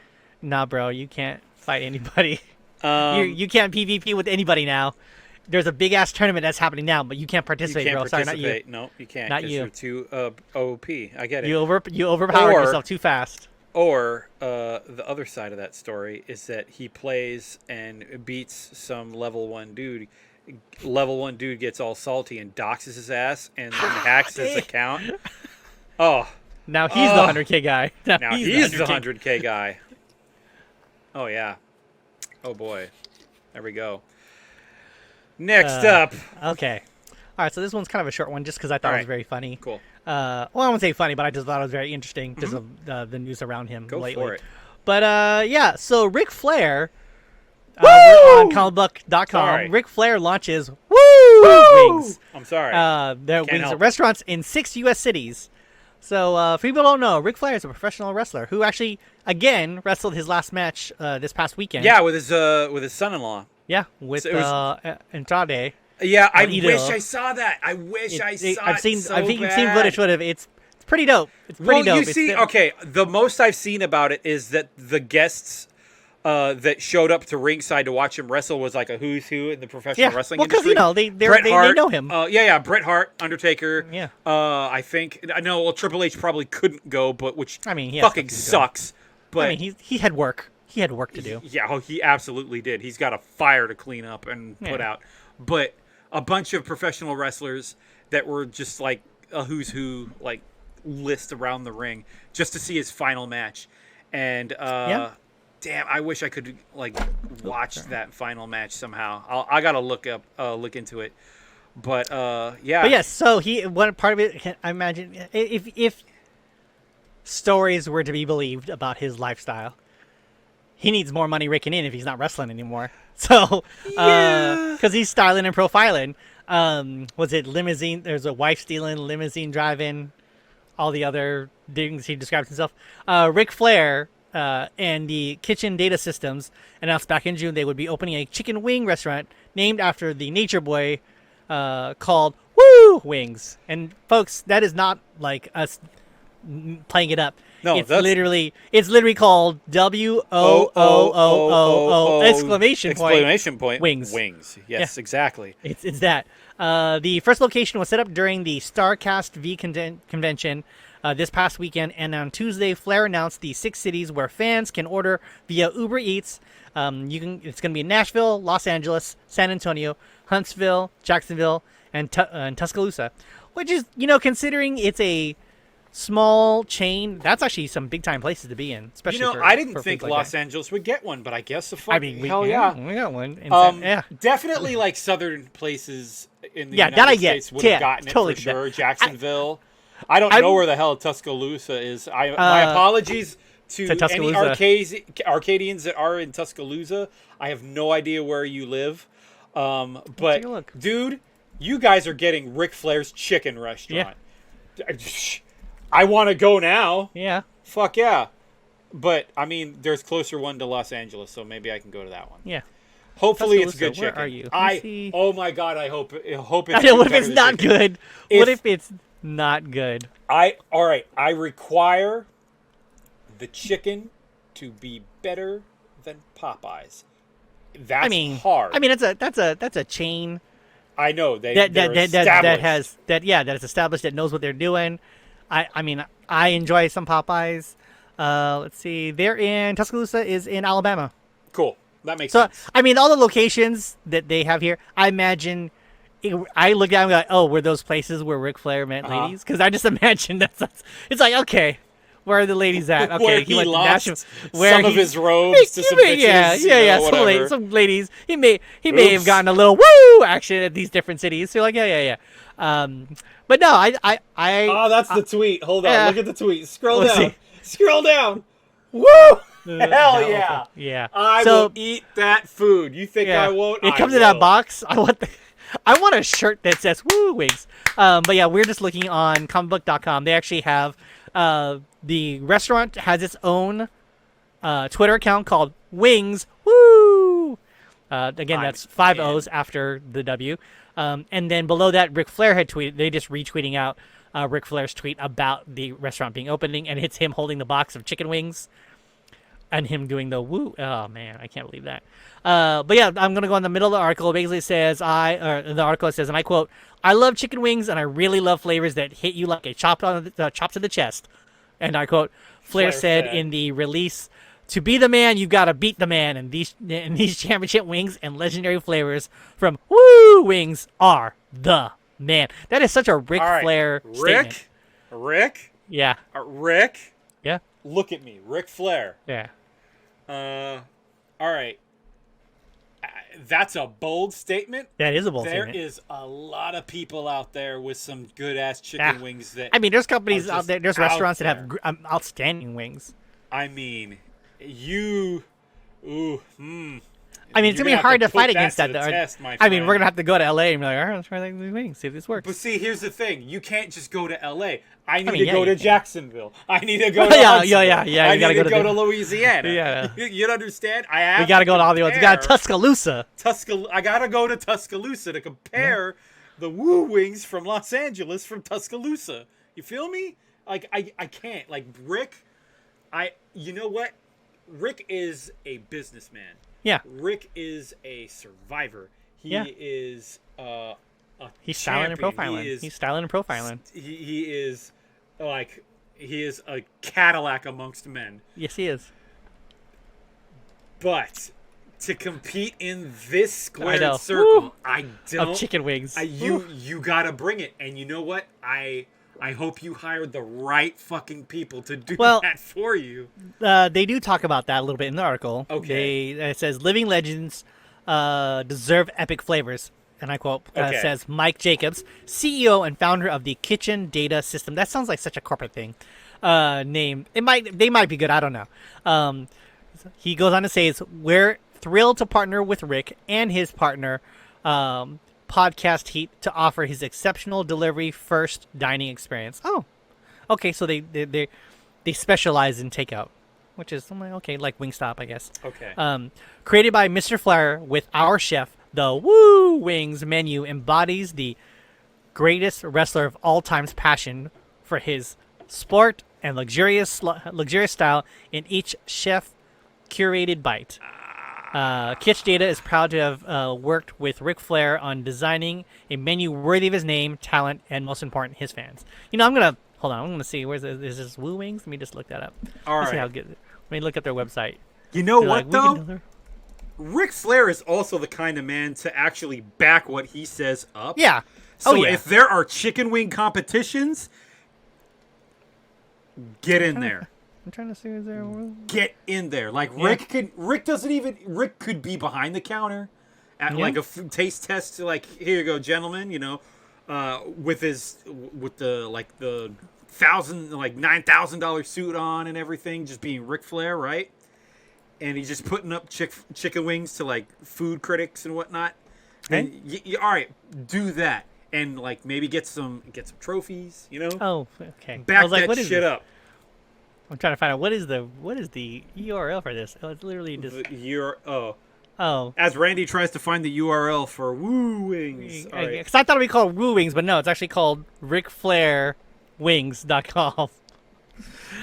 nah, bro, you can't fight anybody. You can't PvP with anybody now. There's a big ass tournament that's happening now, but you can't participate, You can't bro. Sorry, participate. not you. No, you can't. Not 'cause you. You're too OP. I get it. You overpowered Or- yourself too fast. Or the other side of that story is that he plays and beats some level 1 dude. Level 1 dude gets all salty and doxes his ass and then hacks his account. Oh, Now he's the 100K guy. now he's the 100K. 100K guy. Oh, yeah. Oh, boy. There we go. Next up. Okay. All right, so this one's kind of a short one just because I thought it was Alright. very funny. Cool. Well, I won't say funny, but I just thought it was very interesting because of the news around him Go lately. for it. But yeah, so Ric Flair, Woo! on comicbook.com, Sorry. Ric Flair launches wings. I'm sorry. Their Can't wings help at restaurants in 6 U.S. cities. So, for people who don't know, Ric Flair is a professional wrestler who actually, again, wrestled his last match this past weekend. Yeah, with his son-in-law. Yeah, with So it was- Andrade. Yeah, I Idol. wish I saw that. I wish I saw I've seen, it so I think you've bad. seen footage of it. It's pretty dope. It's pretty dope. You It's see, the- okay, the most I've seen about it is that the guests that showed up to ringside to watch him wrestle was like a who's who in the professional Yeah, wrestling well, 'cause, industry. you know, they Bret Hart, know him. Yeah, Bret Hart, Undertaker. Yeah. I think I know. Well, Triple H probably couldn't go, but which I mean, he has fucking stuff to do. sucks. But I mean, he had work. He had work to do. yeah, oh, he absolutely did. He's got a fire to clean up and put Yeah. out. But a bunch of professional wrestlers that were just like a who's who like list around the ring just to see his final match. And damn, I wish I could like watch that final match somehow. I gotta look into it. But yeah. But yes, so one part of it, I imagine, if stories were to be believed about his lifestyle, he needs more money raking in if he's not wrestling anymore. So, because he's styling and profiling. Was it limousine? There's a wife stealing, limousine driving, all the other things he describes himself. Ric Flair and the Kitchen Data Systems announced back in June they would be opening a chicken wing restaurant named after the Nature Boy called Woo Wings. And folks, that is not like us playing it up. No, it's literally called WOOOOO exclamation point wings. Wings. Yes, exactly. It's that. The first location was set up during the StarCast V convention This past weekend and on Tuesday, Flair announced the 6 cities where fans can order via Uber Eats. It's going to be in Nashville, Los Angeles, San Antonio, Huntsville, Jacksonville, and Tuscaloosa, which is, considering it's a small chain, that's actually some big time places to be in. Especially I didn't for think like Los that. Angeles would get one, but I guess the I mean, hell yeah. we got one. And Definitely like southern places in the Yeah, United that I get. States would have Yeah, gotten totally it for get. sure. Jacksonville. I don't know where the hell Tuscaloosa is. My apologies to any Tuscaloosa. Arcadians that are in Tuscaloosa. I have no idea where you live. Take a But look. dude, you guys are getting Ric Flair's chicken restaurant. I want to go now. Yeah. Fuck yeah. But I mean, there's closer one to Los Angeles, so maybe I can go to that one. Yeah. Hopefully it's Tuscaloosa, good where chicken. are you? Let me see. Oh my god, I hope it's I know, what if better it's than not chicken. good? What if it's not good? All right, I require the chicken to be better than Popeyes. That's hard. I mean, that's a chain I know they're that established. that's established, that knows what they're doing. I mean, I enjoy some Popeyes. Let's see, they're in Tuscaloosa is in Alabama. Cool. That makes So sense. I mean, all the locations that they have here, I imagine. I look at them and go, oh, were those places where Ric Flair met ladies? Because I just imagine it's like, okay, where are the ladies at? Okay, Where he went to lost Nashville, some of his robes to some bitches. Yeah. Whatever. Some ladies. He may Oops. have gotten a little woo action at these different cities. So like, yeah. But no, I. Oh, that's the tweet. Hold on. yeah. Look at the tweet. Scroll Let's down. see. Scroll down. Woo! Hell no, yeah. okay. Yeah. I will eat that food. You think I won't? It I comes in that will. box. I want a shirt that says "Woo Wings." But yeah, we're just looking on comicbook.com. They actually have the restaurant has its own Twitter account called Wings Woo. Again, that's 5 O's after the W. And then below that, Ric Flair had tweeted. They just retweeting out Ric Flair's tweet about the restaurant being opening, and it's him holding the box of chicken wings. And him doing the woo. Oh, man, I can't believe that. But yeah, I'm going to go in the middle of the article. It basically says, the article says, and I quote, I love chicken wings, and I really love flavors that hit you like a chop to the chest. And I quote, Flair said in the release, to be the man, you've got to beat the man. And these championship wings and legendary flavors from Woo Wings are the man. That is such a Ric Flair statement. Rick? Yeah. Rick? Yeah. Look at me. Ric Flair. Yeah. All right. That's a bold statement. That is a bold statement. There is a lot of people out there with some good-ass chicken wings that... I mean, there's companies out there, there's restaurants that there. have outstanding wings. I mean, you... Ooh, I mean, it's going to be hard to fight against that. Test, I mean, we're going to have to go to LA and be like, all right, let's try these wings, see if this works. But see, here's the thing. You can't just go to LA. I need mean, to go to you can. Jacksonville. I need to go to Yeah. Huntsville. I You gotta need to go go to to Louisiana. Yeah. You understand? I have We got to go to all the ones. We got to compare Tuscaloosa. I got to go to Tuscaloosa to compare the Woo Wings from Los Angeles from Tuscaloosa. You feel me? Like, I can't. Like, Rick, you know what? Rick is a businessman. Yeah. Rick is a survivor. He is He's styling and champion. profiling. He's styling and profiling. He is a Cadillac amongst men. Yes, he is. But to compete in this squared know. circle, Woo! I don't. Of chicken wings. You gotta bring it, and you know what? I hope you hired the right fucking people to do that for you. They do talk about that a little bit in the article. Okay. It says living legends deserve epic flavors. And I quote, says Mike Jacobs, CEO and founder of the Kitchen Data System. That sounds like such a corporate thing. Name. They might be good. I don't know. He goes on to say, we're thrilled to partner with Rick and his partner, Podcast Heat, to offer his exceptional delivery first dining experience. Oh, okay. So they specialize in takeout, which is okay, like Wingstop, I guess. Okay. Created by Mr. Flair with our chef, the Woo Wings menu embodies the greatest wrestler of all time's passion for his sport and luxurious style in each chef curated bite. Kitch Data is proud to have worked with Ric Flair on designing a menu worthy of his name, talent, and most important, his fans. I'm gonna Hold on, I'm gonna see. Is this Woo Wings? Let me just look that up. All Let's see right. how good. Let me look at their website. You know They're what like, "We can though? deliver-" Ric Flair is also the kind of man to actually back what he says up. Yeah. So yeah. if there are chicken wing competitions, get in there. I'm trying to see is there. Get in there. Like Yeah. Rick could be behind the counter at Yeah. like a taste test. Like, here you go, gentlemen. With the $9,000 suit on and everything, just being Ric Flair, right? And he's just putting up chicken wings to like food critics and whatnot. And all right, do that, and like maybe get some trophies. Oh, okay. Back I was like, that what is shit this? up. I'm trying to find out what is the URL for this. Oh, it's literally just. Oh. As Randy tries to find the URL for Woo Wings. All right. Because I thought it'd be called Woo Wings, but no, it's actually called RicFlairWings.com.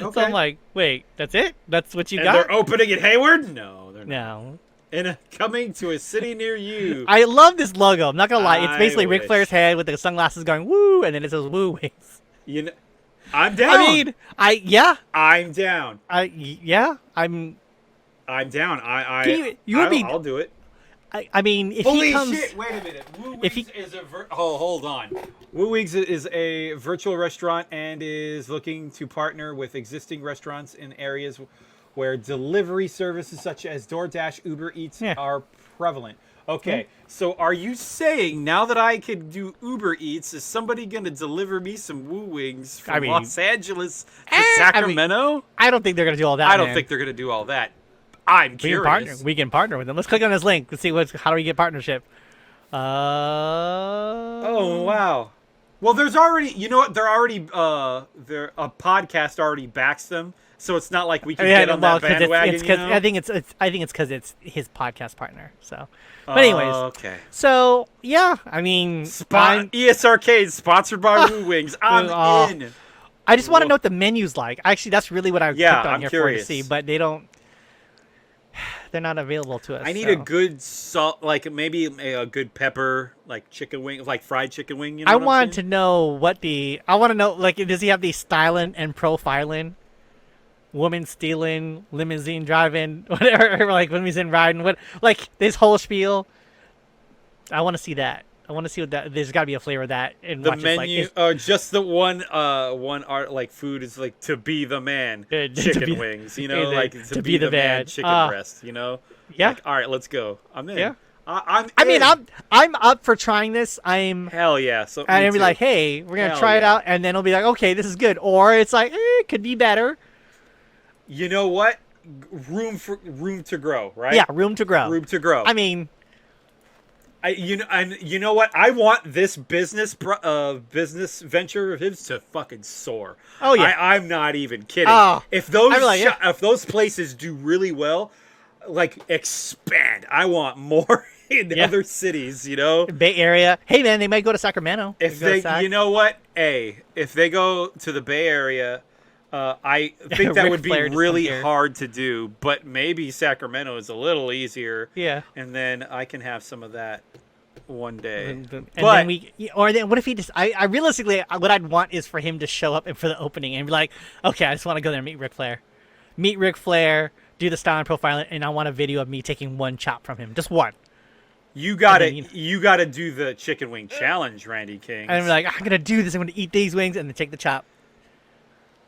Okay. So I'm like, wait, that's it? That's what you And got? they're opening in Hayward? No, they're not. No. Coming to a city near you. I love this logo. I'm not gonna lie. It's I basically Ric wish. Flair's head with the sunglasses going woo, and then it says Woo Wings. I'm down. I mean, I'm down. I'm down. I'll do it. I mean, if Holy he comes, shit! Wait a minute. Woo if Wings he- is hold on. Woo Wings is a virtual restaurant and is looking to partner with existing restaurants in areas where delivery services such as DoorDash, Uber Eats are prevalent. Okay, so are you saying now that I could do Uber Eats, is somebody going to deliver me some Woo Wings from Los Angeles to Sacramento? I don't think they're gonna do all that. I don't man. think they're going to do all that. I'm curious. We can partner with them. Let's click on this link. Let's see how do we get partnership. Oh wow. Well, there's already, you know what? They're already a podcast already backs them, so it's not like we can get on that bandwagon. I think it's because it's his podcast partner. So, but anyways, okay. So yeah, I mean, ES Arcade sponsored by Woo Wings. I'm in. I just want to know what the menu's like. Actually, that's really what I clicked on I'm here curious. for to see, but they don't. They're not available to us. I need a good salt, like maybe a good pepper, like chicken wing, like fried chicken wing. You know I what I'm want to saying? know I want to know, like, does he have the styling and profiling? Woman stealing, limousine driving, whatever, like limousine riding, what, like this whole spiel. I want to see that. I want to see what that. There's got to be a flavor of that. And The watch this, menu, just the one art, like food is like to be the man, chicken wings, like to be the man, chicken breast, Yeah. Like, all right, let's go. I'm in. Yeah. I'm up for trying this. hell yeah. So And it'll be like, hey, we're gonna try it out, and then it'll be like, okay, this is good, or it's like, it could be better. You know what? Room to grow, right? Yeah, room to grow. Room to grow. I mean, you know what? I want this business venture of his to fucking soar. Oh yeah, I'm not even kidding. Oh, if those like, if those places do really well, like expand. I want more in other cities. Bay Area. Hey man, they might go to Sacramento. If you know what? If they go to the Bay Area. I think that Ric would be Flair really hard to do, but maybe Sacramento is a little easier. Yeah. And then I can have some of that one day. And then what if he just? I realistically, what I'd want is for him to show up and for the opening and be like, okay, I just want to go there and meet Ric Flair, do the style and profiling, and I want a video of me taking one chop from him, just one. You gotta do the chicken wing challenge, Randy King. And I'm like, I'm gonna do this. I'm gonna eat these wings and then take the chop.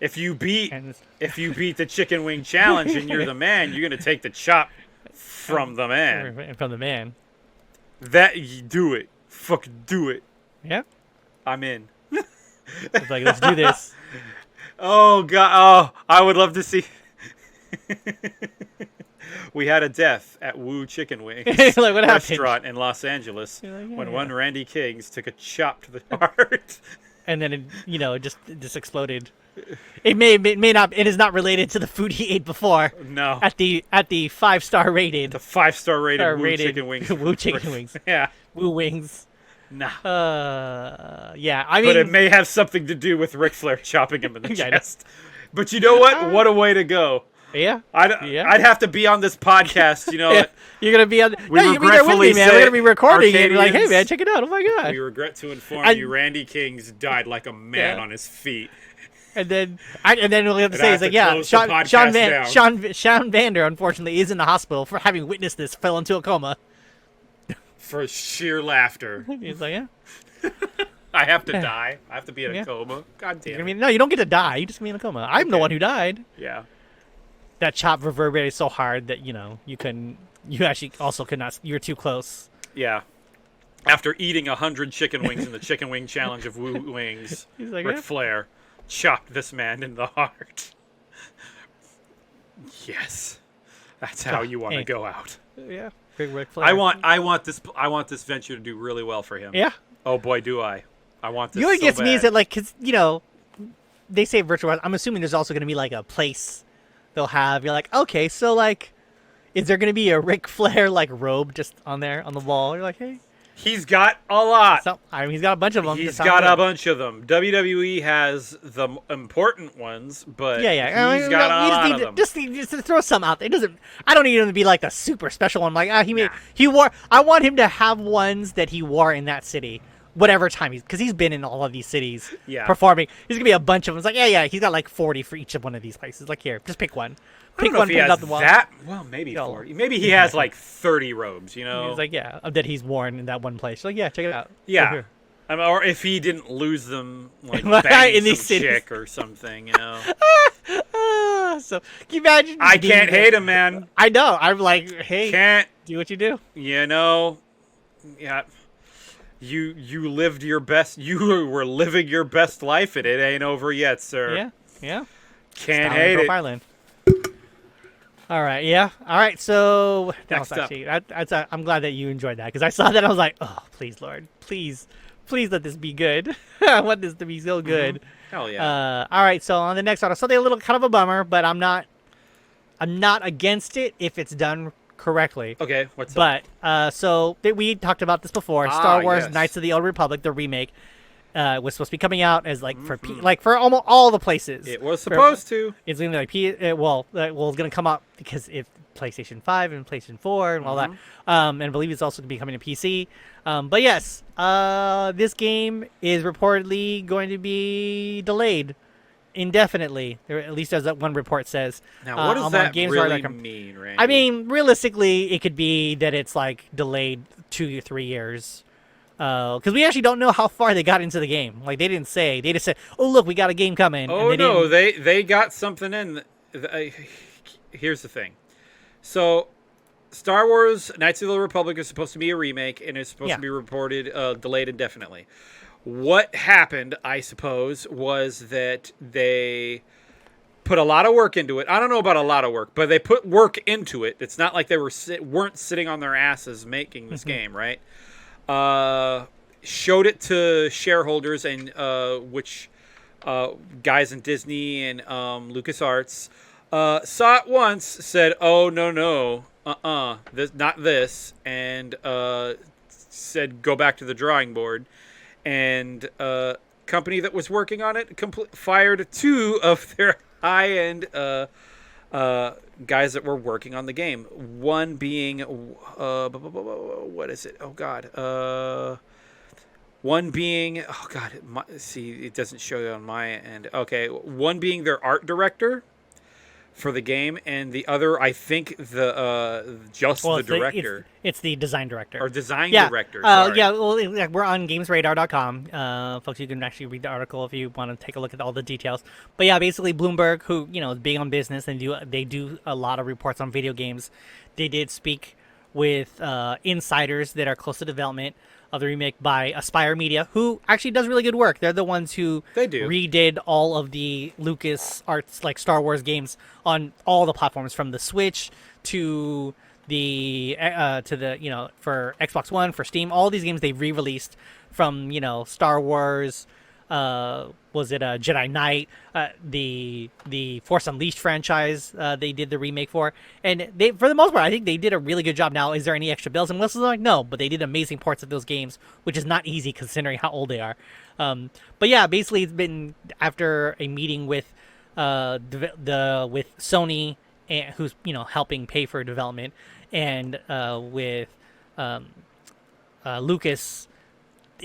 If you beat the chicken wing challenge and you're the man, you're gonna take the chop from the man. From the man. That you do it. Fucking do it. Yeah. I'm in. It's like, let's do this. Oh god. Oh, I would love to see. We had a death at Woo Chicken Wings like, what restaurant in Los Angeles when one Randy Kings took a chop to the heart. And then it just exploded. It may not. It is not related to the food he ate before. No. At the 5-star rated. The 5-star rated Woo Chicken Wings. Woo Chicken Wings. Yeah. Woo Wings. Nah. Yeah. I mean, but it may have something to do with Ric Flair chopping him in the chest. But you know what? What a way to go. Yeah. I'd have to be on this you're gonna be on. We you're gonna be there with me, man. We're gonna be recording and be like, hey, man, check it out. Oh my god. We regret to inform you, Randy Kings died like a man on his feet. And then what we have to And say I is have like, to yeah, close the podcast down. Shawn Vander, unfortunately, is in the hospital for having witnessed this, fell into a coma. For sheer laughter. He's like, yeah. I have to die. I have to be in a Yeah. coma. God damn it. I mean, no, you don't get to die. You just be in a coma. I'm the Okay. one who died. Yeah. That chop reverberated so hard that, you actually also could not, you were too close. Yeah. After eating 100 chicken wings in the Chicken Wing Challenge of Woo Wings, He's like, Ric yeah. Flair chopped this man in the heart. Yes. That's how you want to Hey. go out. Yeah. Big Ric Flair. I want this venture to do really well for him. Yeah. Oh boy, do I. I want this You know what so gets me is bad. that, like, because, they say virtual reality. I'm assuming there's also going to be, like, a place they'll have. You're like, okay, so, like, is there going to be a Ric Flair, like, robe just on there on the wall? You're like, hey. He's got a lot. So, I mean, he's got a bunch of them. He's Just sound got good. a bunch of them. WWE has the important ones, but Yeah. he's got a lot of them. Just throw some out there. It doesn't. I don't need him to be like the super special one. Like he wore. I want him to have ones that he wore in that city, whatever time because he's been in all of these cities. Yeah. Performing. There's gonna be a bunch of them. It's like yeah. He's got like 40 for each of one of these places. Like here, just pick one. I don't Pick know one. if he Put it has out the wall. that. Well, maybe No. 40. Maybe he has like 30 robes. You know. He's like that he's worn in that one place. Like yeah, check it out. Yeah. Here. I mean, or if he didn't lose them, like In banging these some cities. chick or something, you know. So can you imagine? I being can't there? hate him, man. I know. I'm like, hey, Can't. do what you do. You know. Yeah. You lived your best. You were living your best life, and it ain't over yet, sir. Yeah. Can't Down hate in it. Island. All right, yeah. All right, so that was Next up. actually I'm glad that you enjoyed that because I saw that I was like, oh, please, Lord, please let this be good. I want this to be so good. Hell yeah. All right, so on the next article, something a little kind of a bummer, but I'm not against it if it's done correctly. Okay, what's up? But so we talked about this before. Star Wars: yes. Knights of the Old Republic, the remake, was supposed to be coming out as like for almost all the places. It was supposed to. It's gonna be like it's gonna come out because if PlayStation 5 and PlayStation 4 and all that. And I believe it's also gonna be coming to PC. But yes, this game is reportedly going to be delayed indefinitely. Or at least as that one report says. Now, what does on that really GamesRadar.com. mean, Randy? I mean, realistically, it could be that it's like delayed 2 or 3 years. Because we actually don't know how far they got into the game. Like they didn't say. They just said, "Oh, look, we got a game coming." Oh and no, didn't- they got something in. Here's the thing. So, Star Wars: Knights of the Republic is supposed to be a remake, and it's supposed to be reported delayed indefinitely. What happened, I suppose, was that they put a lot of work into it. I don't know about a lot of work, but they put work into it. It's not like they weren't sitting on their asses making this game, right? Showed it to shareholders and which guys in Disney and LucasArts saw it once, said, "Oh no, this not this," and said, "Go back to the drawing board." And company that was working on it fired 2 of their high-end guys that were working on the game. One being what is it? Oh God. One being see, it doesn't show it on my end. Okay, one being their art director for the game, and the other, I think, the director It's the design director. or design director. Sorry. We're on GamesRadar.com. Folks, you can actually read the article if you want to take a look at all the details. But yeah, basically Bloomberg, who is big on business and they do a lot of reports on video games. They did speak with insiders that are close to development of the remake by Aspire Media, who actually does really good work. They're the ones who redid all of the Lucas Arts, like Star Wars games, on all the platforms, from the Switch to the for Xbox One, for Steam. All these games they re-released, from Star Wars. Was it a Jedi Knight? The Force Unleashed franchise they did the remake for, and they, for the most part, I think they did a really good job. Now, is there any extra bells and whistles? Like, no, but they did amazing ports of those games, which is not easy considering how old they are. But yeah, basically, it's been after a meeting with with Sony, who's helping pay for development, and with Lucas.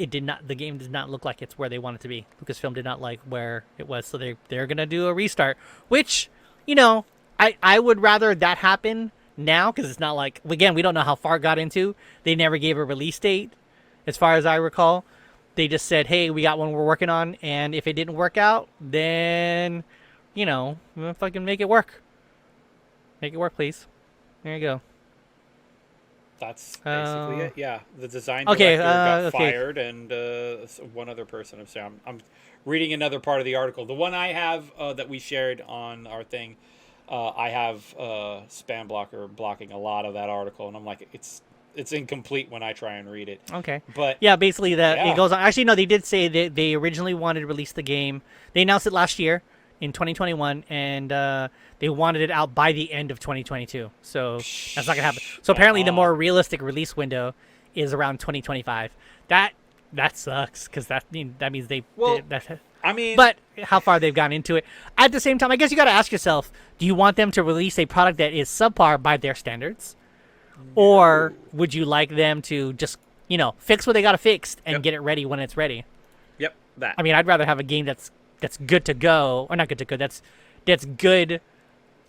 it did not. The game did not look like it's where they want it to be. Lucasfilm did not like where it was, so they're gonna do a restart. Which, I would rather that happen now, because it's not like, again, we don't know how far it got into. They never gave a release date, as far as I recall. They just said, hey, we got one we're working on, and if it didn't work out, then, we'll fucking make it work. Make it work, please. There you go. That's basically it. Yeah, the design Okay, director got okay. fired, and one other person. I'm reading another part of the article. The one I have that we shared on our thing, I have spam blocker blocking a lot of that article, and I'm like, it's incomplete when I try and read it. Okay. But yeah, basically yeah. it goes on. Actually, no, they did say that they originally wanted to release the game. They announced it last year in 2021, and they wanted it out by the end of 2022. So that's not gonna happen. So apparently, the more realistic release window is around 2025. That sucks, because that means they. Well, but how far they've gone into it. At the same time, I guess you got to ask yourself: do you want them to release a product that is subpar by their standards? Or would you like them to just, fix what they got to fix and get it ready when it's ready? Yep, that. I mean, I'd rather have a game that's good to go, or not good to go. That's good,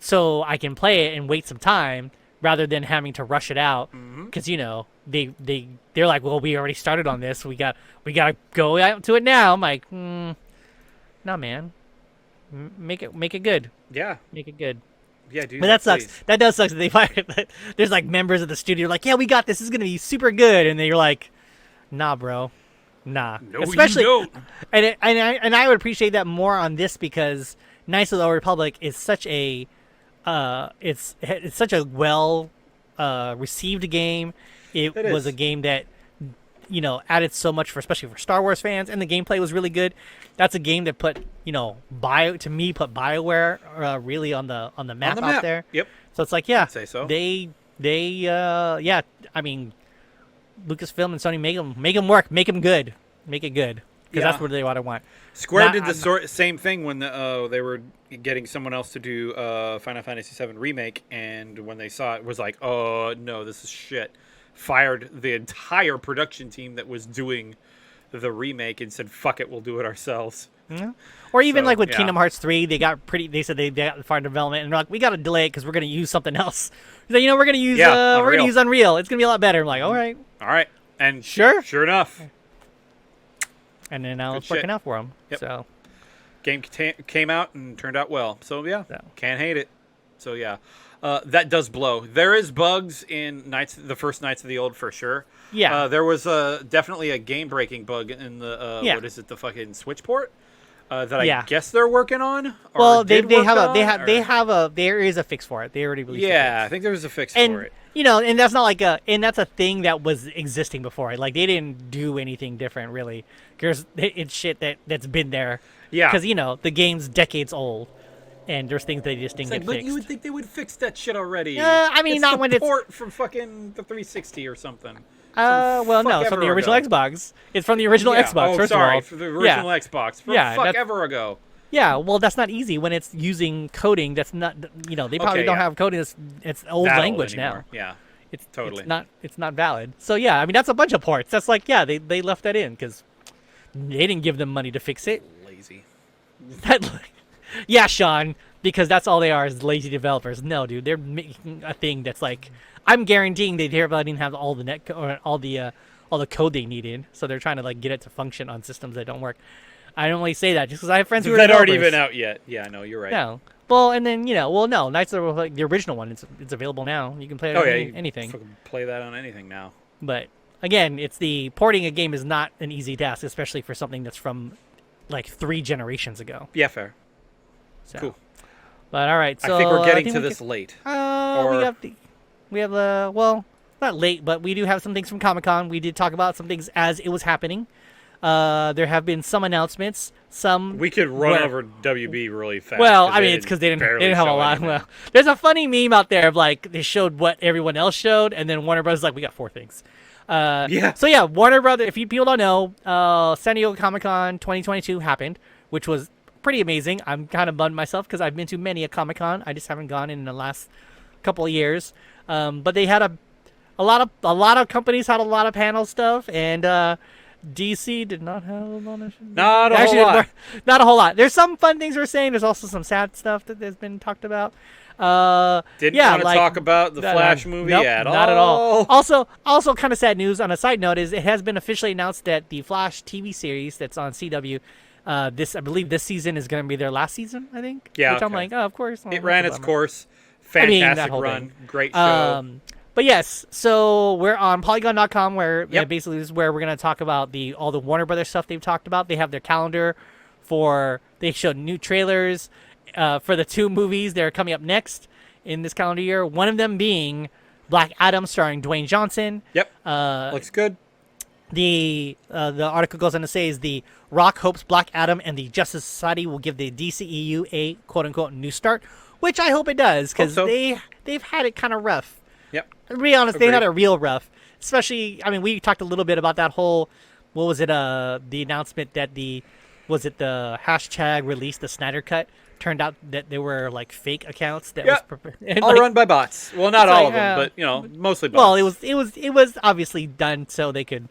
so I can play it and wait some time, rather than having to rush it out. Because they're like, well, we already started on this. We gotta go out to it now. I'm like, no, man, make it good. Yeah, make it good. Yeah, dude. But that sucks. Please. That does suck that they fired. There's like members of the studio like, yeah, we got this. This is gonna be super good, and you're like, nah, bro, nah. No, especially, you don't. And I would appreciate that more on this, because Knights of the Old Republic is such a, it's such a well received game. It was a game that added so much especially for Star Wars fans, and the gameplay was really good. That's a game that put BioWare really on the map out there. Yep. So it's like, yeah, I'd say so. They I mean, Lucasfilm and Sony make them work, make them good, make it good, because that's what they want. Square did the same thing when they were getting someone else to do Final Fantasy VII Remake, and when they saw it was like, oh no, this is shit. Fired the entire production team that was doing the remake and said, fuck it, we'll do it ourselves. Yeah. Or even like with Kingdom Hearts 3, they said they got far development, and they're like, we got to delay it because we're going to use something else. So, we're going to use Unreal. It's going to be a lot better. I'm like, all right. And sure enough. And then now it's working out for them. Yep. So game came out and turned out well. So yeah, can't hate it. So yeah. That does blow. There is bugs in the first Knights of the Old for sure. Yeah. There was definitely a game-breaking bug in the what is it, the fucking Switch port that I guess they're working on. Well, there is a fix for it. They already released. Yeah, I think there was a fix for it. And that's not and that's a thing that was existing before. Like, they didn't do anything different really. Because it's shit that's been there. Yeah. Because the game's decades old. And there's things they just didn't get but fixed. You would think they would fix that shit already. I mean, it's not when it's port from fucking the 360 or something. Well, no, it's from the original Xbox. It's from the original Xbox. First of all, for the original Xbox. From ever ago. Yeah, well, that's not easy when it's using coding. That's not, they probably don't have coding. It's old language now. Yeah, it's totally it's not valid. So yeah, I mean, that's a bunch of ports. That's like, yeah, they left that in because they didn't give them money to fix it. Lazy. Yeah, Shawn, because that's all they are, is lazy developers. No, dude, they're making a thing that's like, I'm guaranteeing they didn't have all the all the code they needed, so they're trying to like get it to function on systems that don't work. I don't only say that just because I have friends who are developers. That aren't even out yet. Yeah, no, you're right. No, well, and then no, Knights of the original one. It's available now. You can play it on anything. You can play that on anything now. But again, it's the porting a game is not an easy task, especially for something that's from like 3 generations ago. Yeah, fair. So. Cool. But all right, so I think we're getting to this late. We have well, not late, but we do have some things from Comic-Con. We did talk about some things as it was happening. There have been some announcements. We could run over WB really fast. Well, I mean, it's because they didn't have a lot. Well, there's a funny meme out there of like they showed what everyone else showed, and then Warner Bros. Like, we got 4 things. Yeah. So yeah, Warner Brothers. If people don't know, San Diego Comic-Con 2022 happened, which was pretty amazing. I'm kind of bummed myself because I've been to many a Comic-Con. I just haven't gone in the last couple of years. But they had a lot of companies had a lot of panel stuff, and DC did not have a lot of... Not a whole lot. Not a whole lot. There's some fun things we're saying. There's also some sad stuff that has been talked about. Didn't want to talk about the Flash movie at all. Not at all. Also, kind of sad news on a side note is it has been officially announced that the Flash TV series that's on CW, I believe this season is going to be their last season, I think. Yeah. Which I'm like, oh, of course. It ran its course. Fantastic run. Thing. Great show. But yes, so we're on Polygon.com where Yep. basically this is where we're going to talk about all the Warner Brothers stuff they've talked about. They have their calendar they showed new trailers for the 2 movies that are coming up next in this calendar year. One of them being Black Adam starring Dwayne Johnson. Yep. Looks good. The article goes on to say is The Rock hopes Black Adam and the Justice Society will give the DCEU a quote-unquote new start, which I hope it does because they've had it kind of rough. Yep. To be honest, Agreed. they had it real rough. Especially, I mean, we talked a little bit about that whole, what was it, the announcement that the hashtag release the Snyder Cut turned out that they were like fake accounts that all run by bots. Well, not all of them, but mostly bots. Well, it was obviously done so they could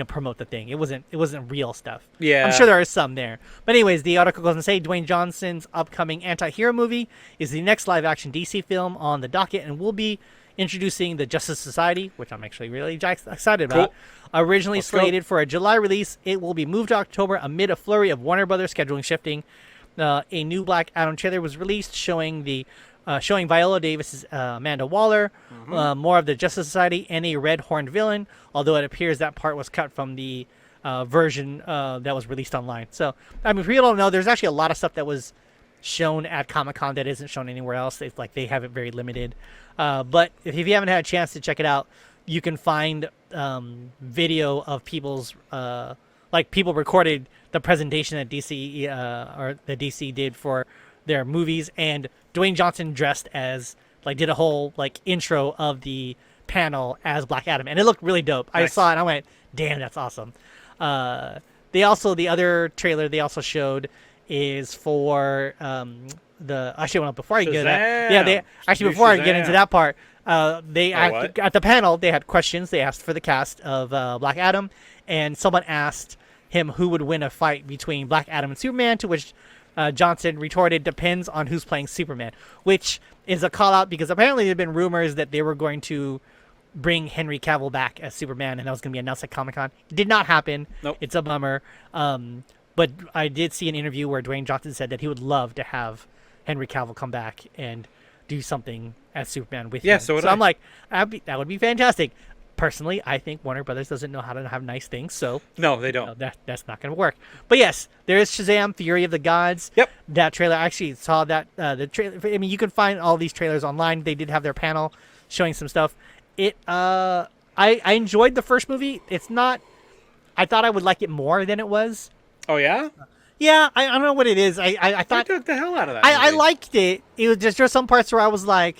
promote the thing. It wasn't real stuff. Yeah. I'm sure there is some there. But anyways, the article goes on to say Dwayne Johnson's upcoming anti-hero movie is the next live-action DC film on the docket and will be introducing the Justice Society, which I'm actually really excited about. Originally slated for a July release, it will be moved to October amid a flurry of Warner Brothers scheduling shifting. A new Black Adam trailer was released showing Viola Davis's Amanda Waller, more of the Justice Society, and a red horned villain, although it appears that part was cut from the version that was released online. So, I mean, for people don't know, there's actually a lot of stuff that was shown at Comic-Con that isn't shown anywhere else. They have it very limited. But if you haven't had a chance to check it out, you can find video of people's people recorded the presentation that DC did for their movies, and Dwayne Johnson dressed as did a whole intro of the panel as Black Adam, and it looked really dope. Nice. I saw it and I went, damn, that's awesome. The other trailer they also showed is for before I get into that, before I get into that part, at the panel they had questions. They asked for the cast of Black Adam, and someone asked him who would win a fight between Black Adam and Superman, to which Johnson retorted, depends on who's playing Superman, which is a call out because apparently there have been rumors that they were going to bring Henry Cavill back as Superman, and that was going to be announced at Comic-Con. It did not happen. Nope. It's a bummer. But I did see an interview where Dwayne Johnson said that he would love to have Henry Cavill come back and do something as Superman with him. Yeah, so I'm like, that would be fantastic. Personally, I think Warner Brothers doesn't know how to have nice things, so no, they don't. That's not going to work. But yes, there is Shazam: Fury of the Gods. Yep. That trailer, I actually saw that. The trailer. I mean, you can find all these trailers online. They did have their panel showing some stuff. I enjoyed the first movie. It's not. I thought I would like it more than it was. Oh yeah. Yeah, I don't know what it is. I thought I took the hell out of that. I liked it. It was just some parts where I was like.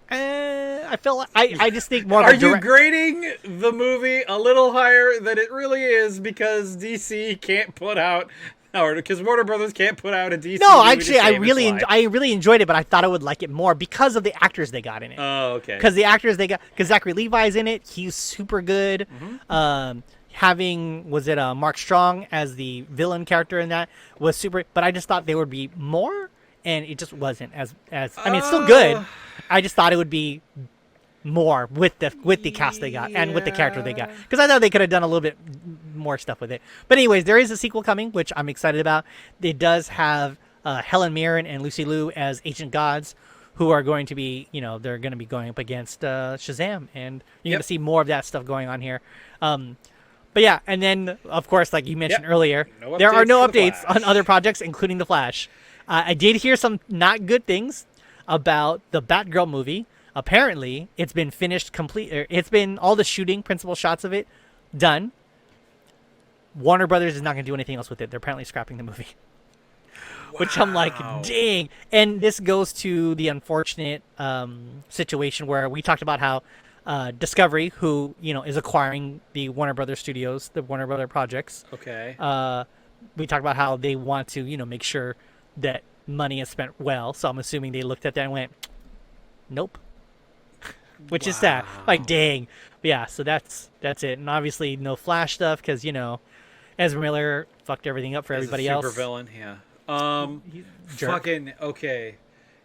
I feel like I just think more. Are you grading the movie a little higher than it really is because DC can't put out, or because Warner Brothers can't put out a DC? No, movie actually, I really enjoyed it, but I thought I would like it more because of the actors they got in it. Oh, okay. Because the actors they got, because Zachary Levi's in it, he's super good. Mm-hmm. Having Mark Strong as the villain character in that was super, but I just thought there would be more, and it just wasn't as. I mean, it's still good. I just thought it would be more with the cast they got and with the character they got, because I thought they could have done a little bit more stuff with it. But anyways, there is a sequel coming, which I'm excited about. It does have Helen Mirren and Lucy Liu as Ancient Gods, who are going to be, they're going to be going up against Shazam, and you're going to see more of that stuff going on here. But yeah, and then of course, like you mentioned earlier, there are no updates on other projects, including The Flash. I did hear some not good things about the Batgirl movie. Apparently, it's been finished it's been all the shooting, principal shots of it, done. Warner Brothers is not going to do anything else with it. They're apparently scrapping the movie. Wow. Which I'm like, dang. And this goes to the unfortunate situation where we talked about how Discovery, who is acquiring the Warner Brothers studios, the Warner Brothers projects. Okay. We talked about how they want to make sure that money is spent well. So I'm assuming they looked at that and went, nope. which is sad. Like, dang. But yeah, so that's it. And obviously no Flash stuff because, Ezra Miller fucked everything up for everybody else. Super villain, yeah. Jerk. Fucking okay.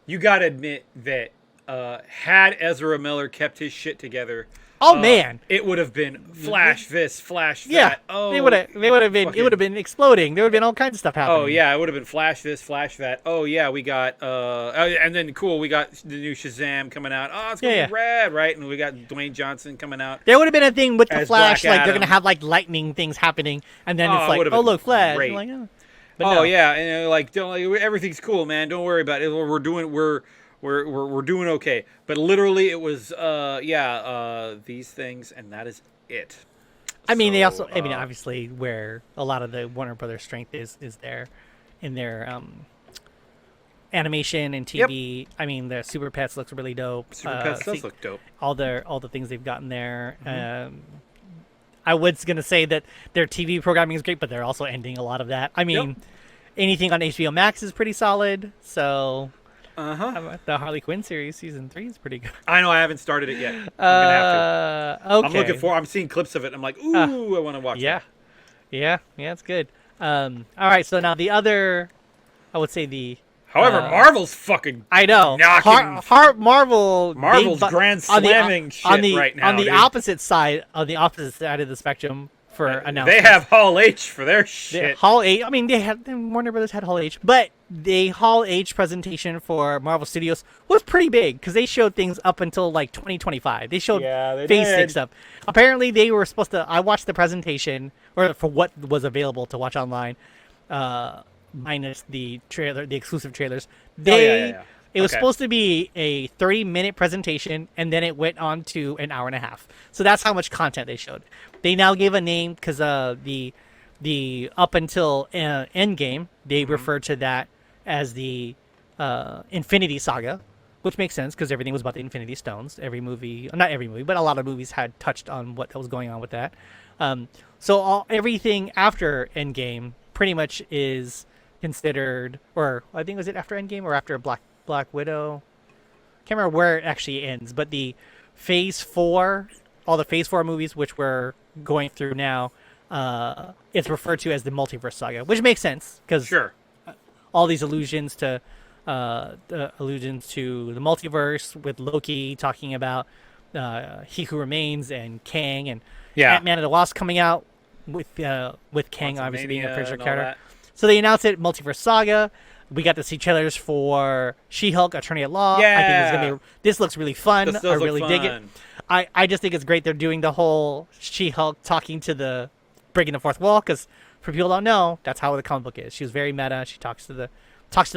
You gotta admit that had Ezra Miller kept his shit together, man, it would have been Flash this, Flash that. Yeah, Oh, they would have been. It would have been exploding. There would have been all kinds of stuff happening. Oh yeah, it would have been Flash this, Flash that. Oh yeah, we got and then cool, we got the new Shazam coming out. Oh, it's gonna be rad, right? And we got Dwayne Johnson coming out. There would have been a thing with the as Flash, Black like they're Adam. gonna have like lightning things happening, and then it's it like, would have oh been look, Flash. great. You're like, oh. But Oh no. yeah, and everything's cool, man. Don't worry about it. We're doing okay. But literally, it was these things, and that is it. I mean, they also. So, I mean, obviously, where a lot of the Warner Brothers strength is there, in their animation and TV. I mean, the Super Pets looks really dope. Super Pets does look dope. All the things they've gotten there. I was gonna say that their TV programming is great, but they're also ending a lot of that. I mean, anything on HBO Max is pretty solid. So, the Harley Quinn series season 3 is pretty good. I know I haven't started it yet. I'm gonna have to. Okay. I'm looking for. I'm seeing clips of it. I'm like, ooh, I want to watch. Yeah, it's good. All right, so now the other, I would say the. However, Marvel's fucking. I know. knocking Marvel's grand slamming shit right now. On the dude. opposite side of the spectrum for announcements. They have Hall H for their shit. Hall H. I mean, Warner Brothers had Hall H, but the Hall H presentation for Marvel Studios was pretty big because they showed things up until like 2025. They showed Phase 6 stuff. Apparently, they were supposed to. I watched the presentation or for what was available to watch online, minus the trailer, the exclusive trailers. It was supposed to be a 30-minute presentation, and then it went on to an hour and a half. So that's how much content they showed. They now gave a name because the up until Endgame, they referred to that as the Infinity Saga, which makes sense because everything was about the Infinity Stones. Every movie, not every movie, but a lot of movies had touched on what was going on with that. So everything after Endgame pretty much is considered, or I think was it after Endgame or after Black Widow? Can't remember where it actually ends, but the Phase 4, all the Phase 4 movies, which we're going through now, it's referred to as the Multiverse Saga, which makes sense because all these allusions to the multiverse with Loki talking about He Who Remains and Kang and Ant-Man and the Wasp coming out with Kang obviously being a principal character. So they announced it, Multiverse Saga. We got to see trailers for She-Hulk, Attorney at Law. Yeah. I think it's gonna be. This looks really fun. I really dig it. fun. I just think it's great they're doing the whole She-Hulk talking to the breaking the fourth wall because for people who don't know, that's how the comic book is. She was very meta. She talks to the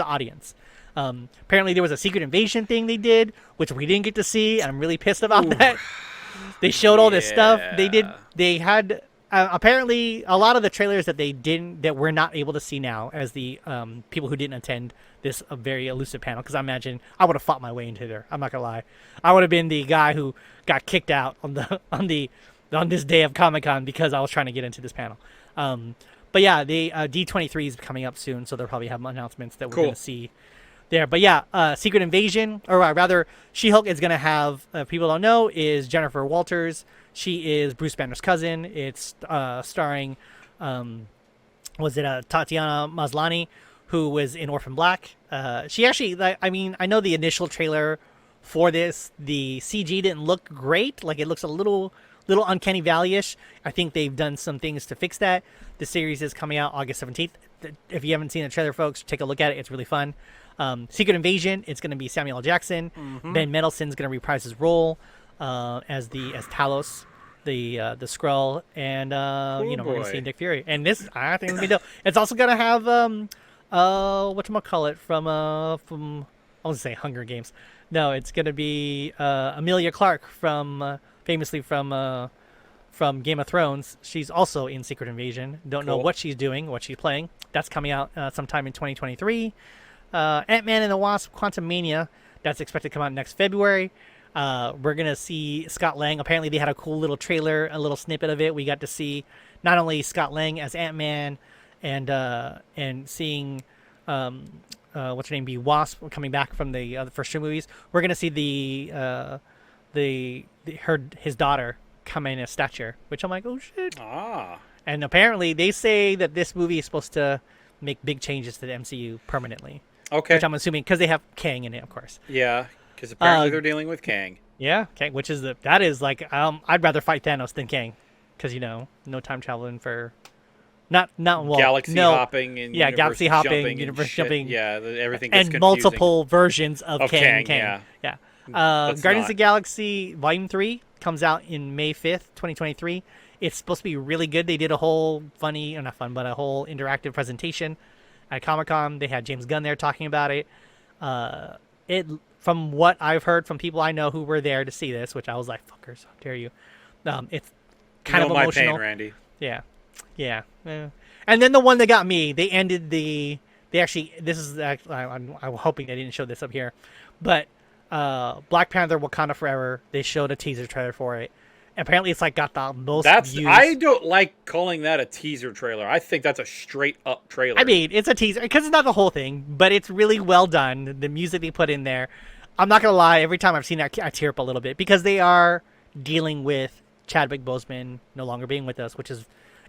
audience. Apparently there was a Secret Invasion thing they did, which we didn't get to see. And I'm really pissed about that. They showed all this stuff. They had. Apparently, a lot of the trailers that we're not able to see now, as the people who didn't attend this very elusive panel, because I imagine I would have fought my way into there. I'm not gonna lie, I would have been the guy who got kicked out on this day of Comic-Con because I was trying to get into this panel. But yeah, the D23 is coming up soon, so they'll probably have announcements that we're gonna see there. But yeah, Secret Invasion, or rather, She-Hulk is gonna have people don't know is Jennifer Walters. She is Bruce Banner's cousin. It's starring, Tatiana Maslany, who was in Orphan Black. She actually, I know the initial trailer for this, the CG didn't look great. Like, it looks a little Uncanny Valley-ish. I think they've done some things to fix that. The series is coming out August 17th. If you haven't seen the trailer, folks, take a look at it. It's really fun. Secret Invasion, it's going to be Samuel L. Jackson. Ben Mendelsohn's going to reprise his role as Talos, the Skrull, and we're going to see Nick Fury. And this, I think, is going to be dope. It's also going to have whatchamacallit from I was going to say Hunger Games. No, it's going to be Emilia Clarke famously from Game of Thrones. She's also in Secret Invasion. Don't know what she's doing, what she's playing. That's coming out sometime in 2023. Ant-Man and the Wasp: Quantumania, that's expected to come out next February. We're going to see Scott Lang. Apparently they had a cool little trailer, a little snippet of it. We got to see not only Scott Lang as Ant-Man and seeing what's her name be Wasp coming back from the first two movies. We're going to see the his daughter come in as stature, which I'm like, oh shit. Ah. And apparently they say that this movie is supposed to make big changes to the MCU permanently. Okay. Which I'm assuming because they have Kang in it, of course. Yeah, because apparently they're dealing with Kang. Yeah, Kang, which is that is like I'd rather fight Thanos than Kang, because no time traveling for not well, Galaxy hopping and yeah, universe galaxy hopping, jumping universe shit. jumping, Yeah, everything gets and confusing. multiple versions of Kang. Yeah. Guardians not. of the Galaxy Volume 3 comes out in May 5th, 2023. It's supposed to be really good. They did a whole a whole interactive presentation at Comic-Con. They had James Gunn there talking about it. From what I've heard from people I know who were there to see this, which I was like, fuckers, how dare you. It's kind of emotional. My pain, Randy. Yeah. And then the one that got me, I'm hoping they didn't show this up here, but Black Panther Wakanda Forever, they showed a teaser trailer for it. Apparently it's like got the most views. I don't like calling that a teaser trailer. I think that's a straight up trailer. I mean, it's a teaser because it's not the whole thing, but it's really well done. The music they put in there, I'm not gonna lie, every time I've seen that I tear up a little bit, because they are dealing with Chadwick Boseman no longer being with us, which is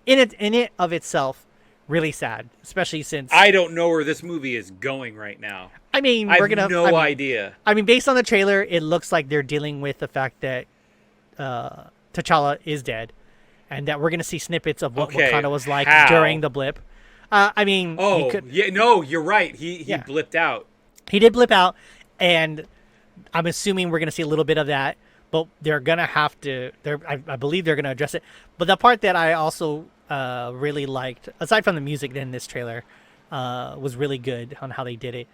in it of itself really sad, especially since I don't know where this movie is going right now. I mean, I have no idea. I mean, based on the trailer, it looks like they're dealing with the fact that T'Challa is dead, and that we're going to see snippets of what Wakanda was like during the blip. I mean, you're right. He blipped out. He did blip out, and I'm assuming we're going to see a little bit of that. But they're going to have to. I believe they're going to address it. But the part that I also really liked, aside from the music in this trailer, was really good on how they did it.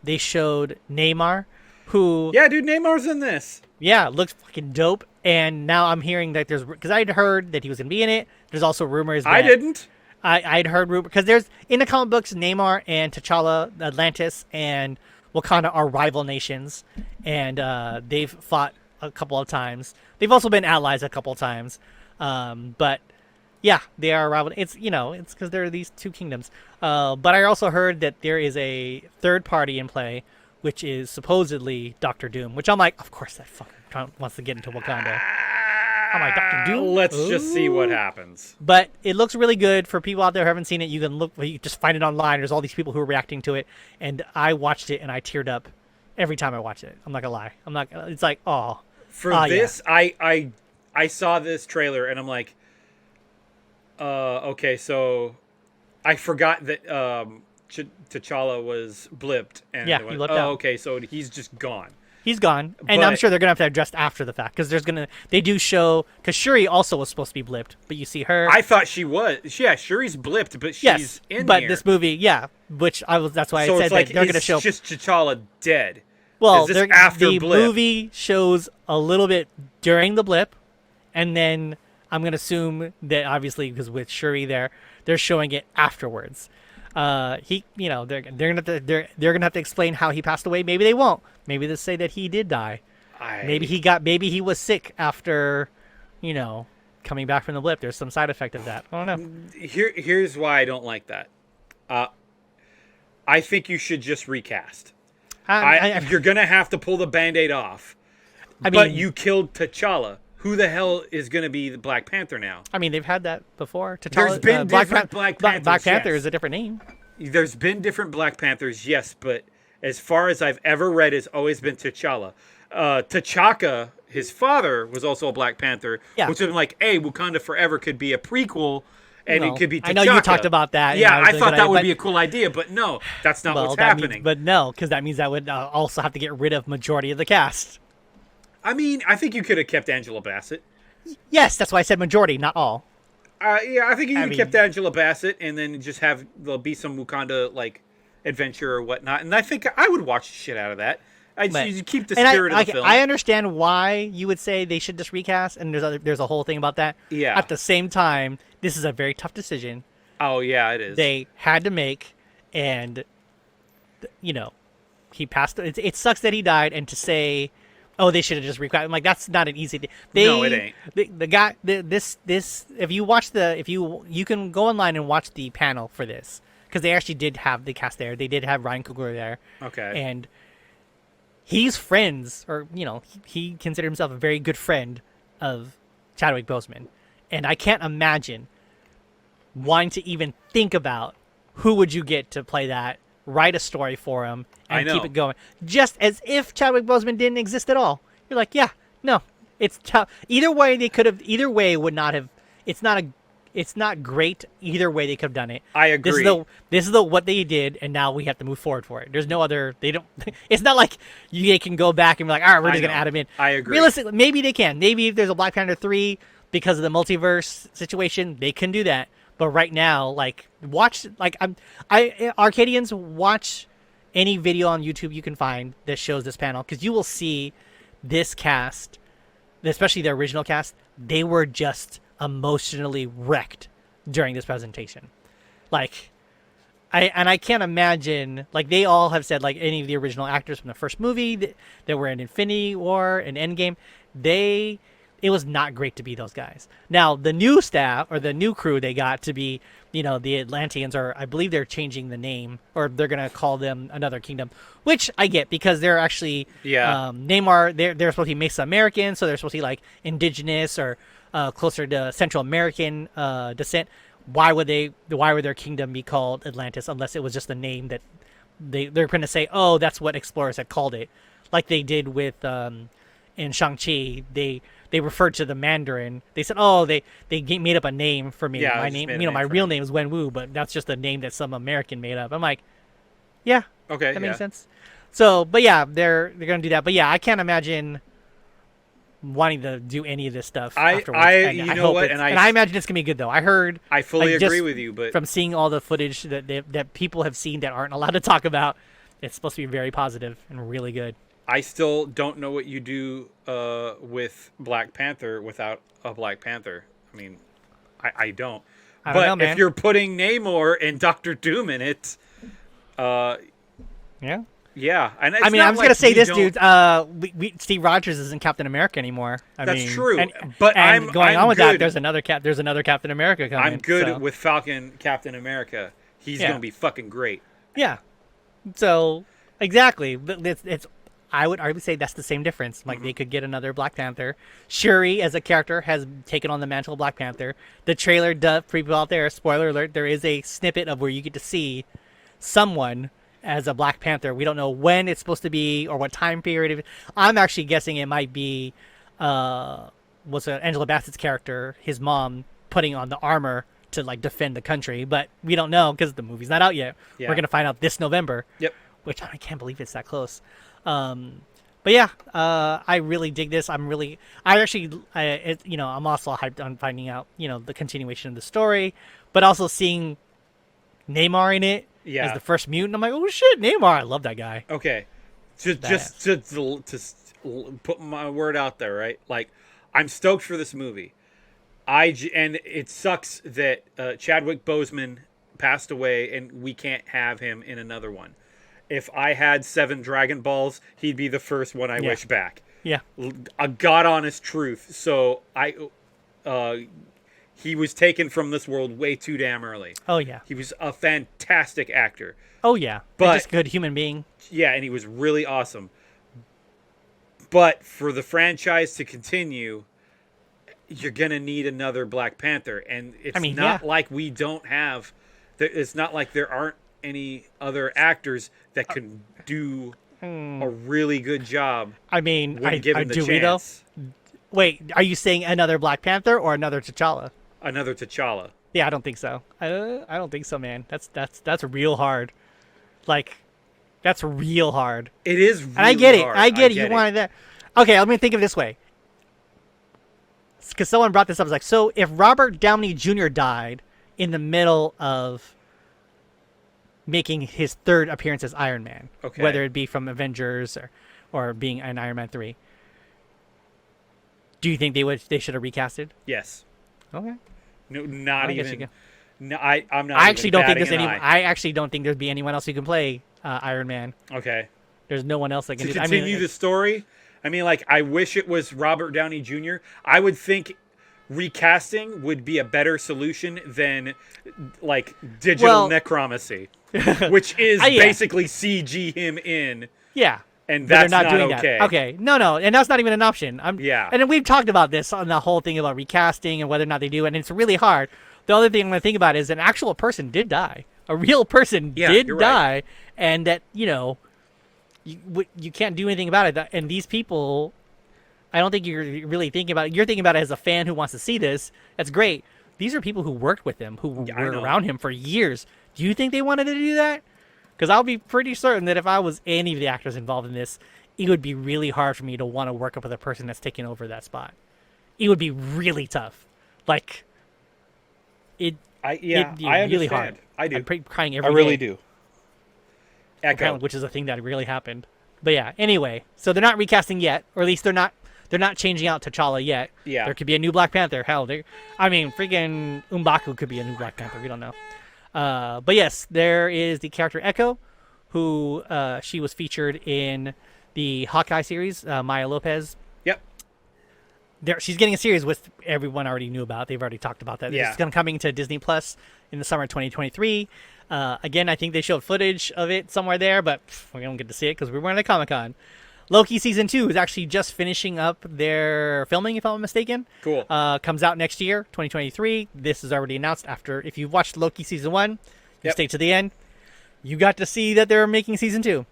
They showed Neymar, who... Yeah, dude, Neymar's in this. Yeah, looks fucking dope. And now I'm hearing that there's... Because I'd heard that he was going to be in it. There's also rumors that... I didn't. I'd heard rumors... Because there's... In the comic books, Neymar and T'Challa, Atlantis, and Wakanda are rival nations. And they've fought a couple of times. They've also been allies a couple of times. But... Yeah, they are rival. It's it's because there are these two kingdoms. But I also heard that there is a third party in play, which is supposedly Doctor Doom. Which I'm like, of course that fucking wants to get into Wakanda. I'm like, Doctor Doom. Let's just see what happens. But it looks really good for people out there who haven't seen it. You can look. You just find it online. There's all these people who are reacting to it, and I watched it and I teared up every time I watched it. I'm not gonna lie. I'm not. It's like, oh. For this, yeah. I saw this trailer and I'm like. Okay, so I forgot that T'Challa was blipped. And yeah, went, he blipped out. Okay, so he's just gone. He's gone, and I'm sure they're gonna have to address after the fact, because they do show, because Shuri also was supposed to be blipped, but you see her. I thought she was. Yeah, Shuri's blipped, but she's in here. But this movie, yeah, that's why I said that they're gonna show. It's just T'Challa dead. Well, after the blip? Movie shows a little bit during the blip, and then I'm gonna assume that obviously because with Shuri there, they're showing it afterwards. They're gonna have to explain how he passed away. Maybe they won't. Maybe they'll say that he did die. Maybe he was sick after, coming back from the blip. There's some side effect of that. I don't know. Here's why I don't like that. I think you should just recast. You're gonna have to pull the Band-Aid off. But you killed T'Challa. Who the hell is going to be the Black Panther now? I mean, they've had that before. There's been different Black Panthers. Black Panther is a different name. There's been different Black Panthers, yes, but as far as I've ever read, it's always been T'Challa. T'Chaka, his father, was also a Black Panther, which would have been like, hey, Wakanda Forever could be a prequel, and it could be T'Chaka. I know you talked about that. Yeah, I thought that would be a cool idea, but no, that's not what's happening. Because that means I would also have to get rid of majority of the cast. I mean, I think you could have kept Angela Bassett. Yes, that's why I said majority, not all. Yeah, I think you could have kept Angela Bassett and then just there'll be some Wakanda, adventure or whatnot. And I think I would watch the shit out of that. You keep the spirit of the film. I understand why you would say they should just recast, and there's a whole thing about that. Yeah. At the same time, this is a very tough decision. Oh, yeah, it is. They had to make, and, he passed. It sucks that he died, and to say... Oh, they should have just recast. I'm like, that's not an easy thing. No, it ain't. The guy, this. If you watch you can go online and watch the panel for this, because they actually did have the cast there. They did have Ryan Coogler there. Okay. And he's friends, or he considered himself a very good friend of Chadwick Boseman, and I can't imagine wanting to even think about who would you get to play that, write a story for him, and keep it going, just as if Chadwick Boseman didn't exist at all. You're like, yeah, no, it's tough. Either way, they could have. Either way would not have. It's not great. Either way, they could have done it. I agree. This is what they did, and now we have to move forward for it. There's no other. They don't. It's not like they can go back and be like, all right, we're just gonna add him in. I agree. Realistically, maybe they can. Maybe if there's a Black Panther 3 because of the multiverse situation, they can do that. But right now, watch Arcadians, watch any video on YouTube you can find that shows this panel, because you will see this cast, especially the original cast. They were just emotionally wrecked during this presentation. I can't imagine, they all have said, any of the original actors from the first movie that were in Infinity War and Endgame, it was not great to be those guys. Now, the new staff, or the new crew they got to be, the Atlanteans, or I believe they're changing the name, or they're going to call them Another Kingdom, which I get, because they're actually, Namor, they're supposed to be Mesoamerican, so they're supposed to be, indigenous, or closer to Central American descent. Why would their kingdom be called Atlantis, unless it was just a name that they're going to say, oh, that's what explorers had called it, like they did with in Shang-Chi. They referred to the Mandarin. They said, "Oh, they made up a name for me. Yeah, my name, my real name is Wen Wu, but that's just a name that some American made up." I'm like, "Yeah, okay, that makes sense." So, but yeah, they're gonna do that. But yeah, I can't imagine wanting to do any of this stuff. Afterwards. I imagine it's gonna be good though. I fully agree with you, but from seeing all the footage that people have seen that aren't allowed to talk about, it's supposed to be very positive and really good. I still don't know what you do with Black Panther without a Black Panther. I mean, I don't. But if you're putting Namor and Doctor Doom in it, yeah. And I was gonna say this, dude. Steve Rogers isn't Captain America anymore. That's true. But I'm with that. There's another Captain America coming. I'm good with Falcon Captain America. He's gonna be fucking great. Yeah. So exactly, I would say that's the same difference. They could get another Black Panther. Shuri, as a character, has taken on the mantle of Black Panther. The trailer does, for people out there, spoiler alert, there is a snippet of where you get to see someone as a Black Panther. We don't know when it's supposed to be or what time period. I'm actually guessing it might be Angela Bassett's character, his mom, putting on the armor to defend the country. But we don't know because the movie's not out yet. Yeah. We're going to find out this November. Yep. Which I can't believe it's that close. But yeah, I really dig this. I'm also hyped on finding out, the continuation of the story, but also seeing Namor in it as the first mutant. I'm like, oh shit, Namor! I love that guy. Okay, just to put my word out there, right? I'm stoked for this movie. And it sucks that Chadwick Boseman passed away, and we can't have him in another one. If I had 7 Dragon Balls, he'd be the first one I wish back. Yeah. A god honest truth. So he was taken from this world way too damn early. Oh yeah. He was a fantastic actor. Oh yeah. But just a good human being. Yeah, and he was really awesome. But for the franchise to continue, you're gonna need another Black Panther, and it's like we don't have. It's not like there aren't any other actors that can do a really good job. When given the chance. Wait, are you saying another Black Panther or another T'Challa? Another T'Challa. Yeah, I don't think so. I don't think so, man. That's real hard. That's real hard. It is really hard. And I get it. I get it. You wanted that. Okay, let me think of it this way. Because someone brought this up. It's so if Robert Downey Jr. died in the middle of making his 3rd appearance as Iron Man, whether it be from Avengers or being in Iron Man 3, do you think they should have recasted? Yes. Okay. No, not even. No, I'm not. I actually don't think there's I actually don't think there'd be anyone else who can play Iron Man. Okay. There's no one else that can do that. To continue the story, I wish it was Robert Downey Jr. I would think recasting would be a better solution than digital necromancy, which is basically CG him in. Yeah. And But they're that's not not doing okay. that. Okay, no, and that's not even an option. Yeah. And then we've talked about this on the whole thing about recasting and whether or not they do, and it's really hard. The other thing I'm going to think about is an actual person did die. A real person did you're die, right. and that, you can't do anything about it. And these people, I don't think you're really thinking about it. You're thinking about it as a fan who wants to see this. That's great. These are people who worked with him, who were around him for years. Do you think they wanted to do that? Because I'll be pretty certain that if I was any of the actors involved in this, it would be really hard for me to want to work up with a person that's taking over that spot. It would be really tough. Like, it'd be I really understand. hard. I do. I'm crying I every really day. do. Echo. Which is a thing that really happened. But yeah, anyway, so they're not recasting yet, or at least they're not changing out T'Challa yet. Yeah. There could be a new Black Panther. Hell, freaking M'Baku could be a new Black Panther. We don't know. But yes, there is the character Echo, who she was featured in the Hawkeye series, Maya Lopez. Yep. She's getting a series which everyone already knew about. They've already talked about that. Yeah. It's going to coming to Disney Plus in the summer of 2023. Again, I think they showed footage of it somewhere there, but we don't get to see it because we weren't at Comic-Con. Loki Season 2 is actually just finishing up their filming, if I'm not mistaken. Cool. Comes out next year, 2023. This is already announced after. If you've watched Loki Season 1, you stay to the end. You got to see that they're making Season 2.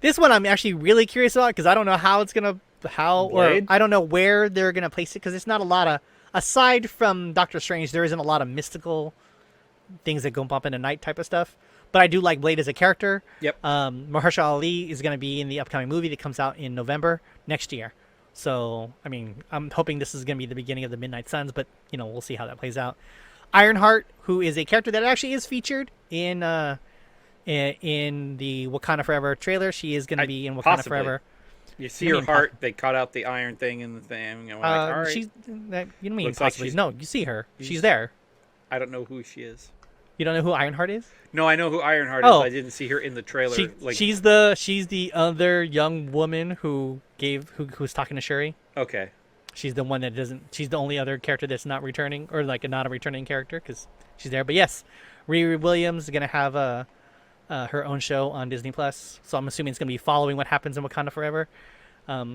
This one I'm actually really curious about because I don't know how it's going to... or I don't know where they're going to place it because it's not a lot of... Aside from Doctor Strange, there isn't a lot of mystical things that go bump in the night type of stuff. But I do like Blade as a character. Yep. Mahershala Ali is going to be in the upcoming movie that comes out in November next year. So, I mean, I'm hoping this is going to be the beginning of the Midnight Suns, but, we'll see how that plays out. Ironheart, who is a character that actually is featured in the Wakanda Forever trailer. She is going to be in Wakanda possibly. Forever. You see her heart, they cut out the iron thing in the thing. And all right. You don't mean Looks possibly. like No, you see her. She's there. I don't know who she is. You don't know who Ironheart is? No, I know who Ironheart is. I didn't see her in the trailer. She's the other young woman who's talking to Shuri. Okay. She's the one that doesn't. She's the only other character that's not returning, or like not a returning character, because she's there. But yes, Riri Williams is gonna have her own show on Disney Plus. So I'm assuming it's gonna be following what happens in Wakanda Forever.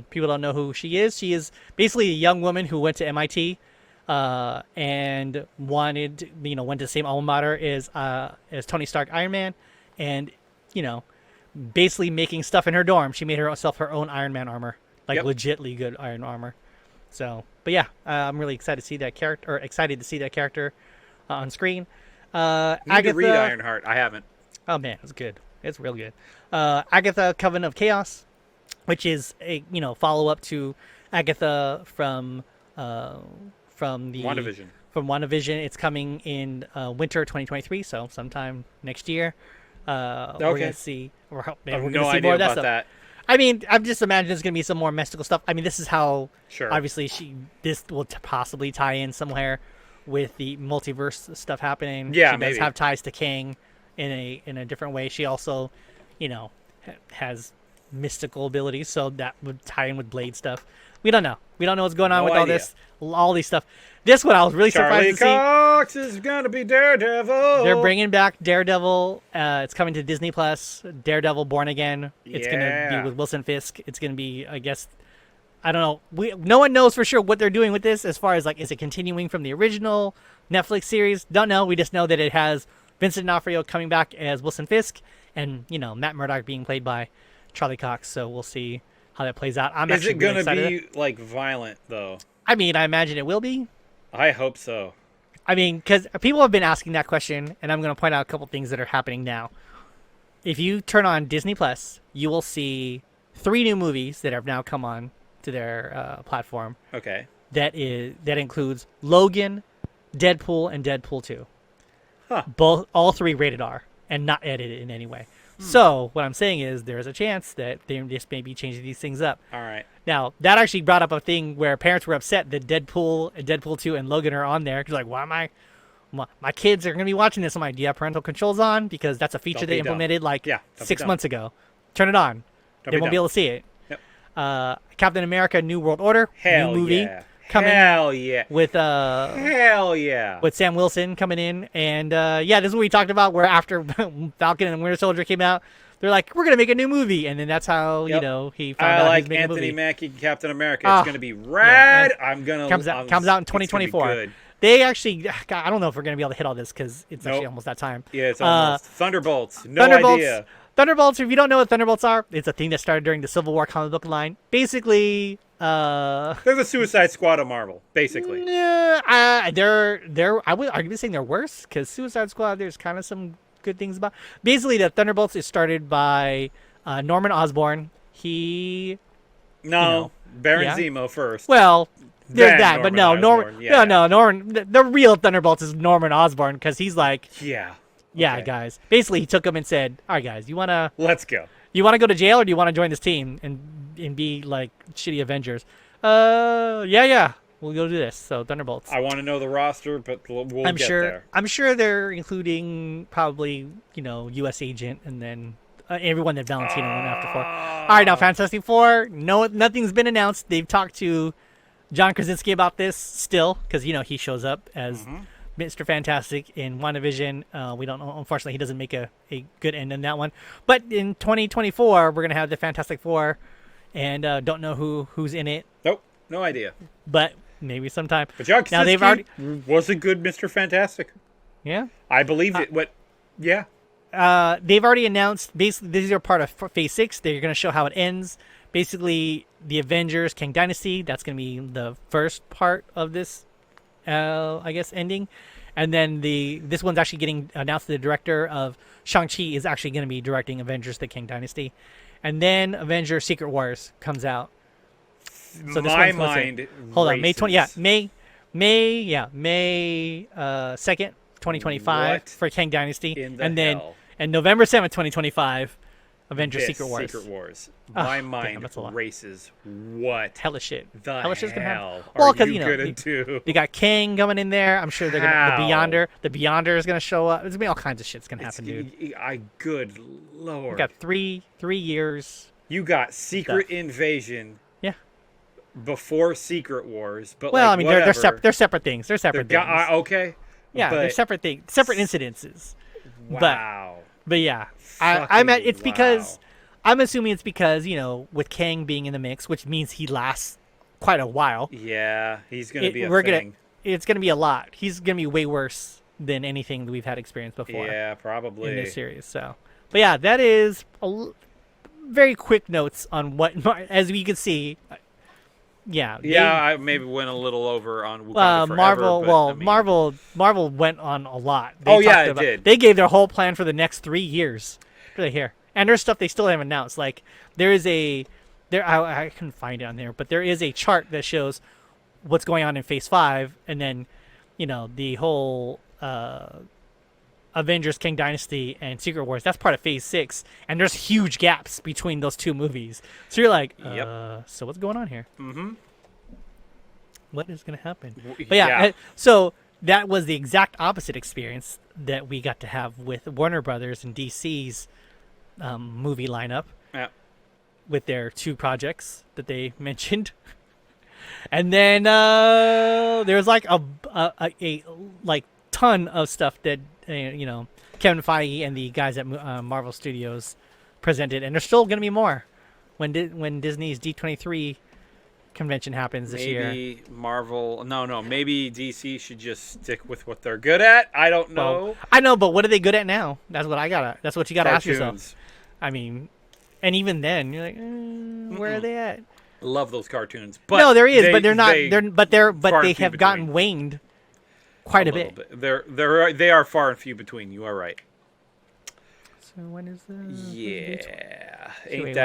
People don't know who she is. She is basically a young woman who went to MIT. And went to the same alma mater as Tony Stark, Iron Man, and basically making stuff in her dorm. She made herself her own Iron Man armor, legitly good iron armor. So, but yeah, I'm really excited to see that character, on screen. Need to read Ironheart. I haven't. Oh man, it's good. It's real good. Agatha, Coven of Chaos, which is a follow up to Agatha from WandaVision. From WandaVision. It's coming in winter 2023, so sometime next year. We're gonna see. We're gonna no see idea more of that about stuff. that. I mean, I'm just imagining there's gonna be some more mystical stuff. I mean, this is how. Sure. Obviously, this will possibly tie in somewhere with the multiverse stuff happening. Yeah, she maybe. does have ties to Kang in a different way. She also, has mystical abilities, so that would tie in with Blade stuff. We don't know. We don't know what's going on with all these stuff. This one I was really surprised to see. Charlie Cox is gonna be Daredevil. They're bringing back Daredevil. It's coming to Disney Plus. Daredevil Born Again. It's gonna be with Wilson Fisk. It's gonna be, I guess, I don't know. No one knows for sure what they're doing with this. As far as is it continuing from the original Netflix series? Don't know. We just know that it has Vincent D'Onofrio coming back as Wilson Fisk, and Matt Murdock being played by Charlie Cox. So we'll see how that plays out. Is it going to be violent though? I mean, I imagine it will be. I hope so. I mean, because people have been asking that question, and I'm going to point out a couple things that are happening now. If you turn on Disney Plus, you will see 3 new movies that have now come on to their platform. Okay. That includes Logan, Deadpool, and Deadpool 2. Huh. All 3 rated R and not edited in any way. So what I'm saying is there's a chance that they just may be changing these things up. All right. Now, that actually brought up a thing where parents were upset that Deadpool, Deadpool 2, and Logan are on there. Because why am my kids are going to be watching this? I'm like, do you have parental controls on? Because that's a feature they implemented 6 months ago. Turn it on. They won't be able to see it. Yep. Captain America: New World Order. Hell new movie. Yeah. Coming Hell yeah. With Hell yeah. With Sam Wilson coming in, and this is what we talked about. Where after Falcon and Winter Soldier came out, they're like, we're gonna make a new movie, and then that's how Yep. he found I out he was like making a Anthony movie. Mackie, Captain America. Ah, It's gonna be rad. yeah. I'm gonna Comes out in it's gonna be 2024. good. They actually, God, I don't know if we're gonna be able to hit all this because it's actually Nope. almost that time. Yeah, it's almost Thunderbolts. No Thunderbolts. idea. Thunderbolts. If you don't know what Thunderbolts are, it's a thing that started during the Civil War comic book line. Basically, They're the Suicide Squad of Marvel, basically. they're I would argue saying they're worse because Suicide Squad. There's kind of some good things about. Basically, the Thunderbolts is started by Norman Osborn. He No, Baron yeah. Zemo first. well. There's Then that, but no, Norman Osborn, yeah. no, Norman. The real Thunderbolts is Norman Osborn because he's like, Yeah. yeah, Okay. guys. Basically, he took him and said, "All right, guys, you wanna Let's go. go to jail or do you want to join this team and be like shitty Avengers?" Yeah, we'll go do this. So Thunderbolts. I want to know the roster, but we'll I'm get sure. there. I'm sure they're including probably U.S. Agent and then everyone that Valentino went after for. All right, now Fantastic Four. No, nothing's been announced. They've talked to John Krasinski about this still because he shows up as Mr. Fantastic in WandaVision. We don't know. Unfortunately, he doesn't make a good end in that one. But in 2024, we're gonna have the Fantastic Four, and don't know who's in it, Nope, no idea. but maybe sometime. But John Now they've Krasinski was a good Mr. Fantastic. Yeah. I believed it. What? Yeah. They've already announced. Basically, these are part of Phase 6. They're gonna show how it ends. Basically, the Avengers Kang Dynasty. That's gonna be the first part of this. I guess ending, and then this one's actually getting announced. The director of Shang-Chi is actually going to be directing Avengers: The Kang Dynasty, and then Avengers: Secret Wars comes out. So this My one's mind. hold on, May 20. Yeah, races. May 2nd, 2025 What for Kang Dynasty, in the and then hell? and November 7th, 2025, Avengers: This Secret Wars. Secret Wars. Oh, My damn, mind that's a lot. races. What Hella shit. the Hella shit's gonna happen. hell Well, are 'cause, you you know, gonna do? They got King coming in there. I'm sure they're gonna How? the Beyonder is gonna show up. There's gonna be all kinds of shit's gonna happen, dude. Good lord. We got three years. You got Secret Stuff. Invasion Yeah. before Secret Wars, but Well, like, I mean, whatever. they're separate things. They're separate things. Okay. Yeah, they're but- separate things, separate incidences. Wow. But yeah, I'm at. It's Fucking because wow. I'm assuming it's because with Kang being in the mix, which means he lasts quite a while. Yeah, he's gonna be a we're thing. It's gonna be a lot. He's gonna be way worse than anything that we've had experience before. Yeah, In probably. this series. So, but yeah, that is very quick notes on what, as we can see. Yeah. Yeah, I maybe went a little over on Wakanda Forever, Marvel. but, Well, I mean, Marvel went on a lot. Oh, yeah, talked it about, did. They gave their whole plan for the next 3 years. Right here, and there's stuff they still haven't announced. Like there is I couldn't find it on there, but there is a chart that shows what's going on in Phase 5, and then the whole Avengers: Kang Dynasty and Secret Wars. That's part of Phase 6, and there's huge gaps between those two movies. So you're like, Yep. so what's going on here? Mm-hmm. What is going to happen? But yeah, so that was the exact opposite experience that we got to have with Warner Brothers and DC's movie lineup Yeah. with their 2 projects that they mentioned. And then there's like a like ton of stuff that Kevin Feige and the guys at Marvel Studios presented, and there's still going to be more when Disney's D23 convention happens this year. Maybe Marvel. No. Maybe DC should just stick with what they're good at. I don't know. Well, I know, but what are they good at now? That's what you gotta ask yourself. Cartoons. I mean, and even then, you're like, where are they at? Love those cartoons. But No, there is, but they're not. But far they and few have gotten between. waned quite a little bit. They are far and few between. You are right. So when is the? Yeah. wait,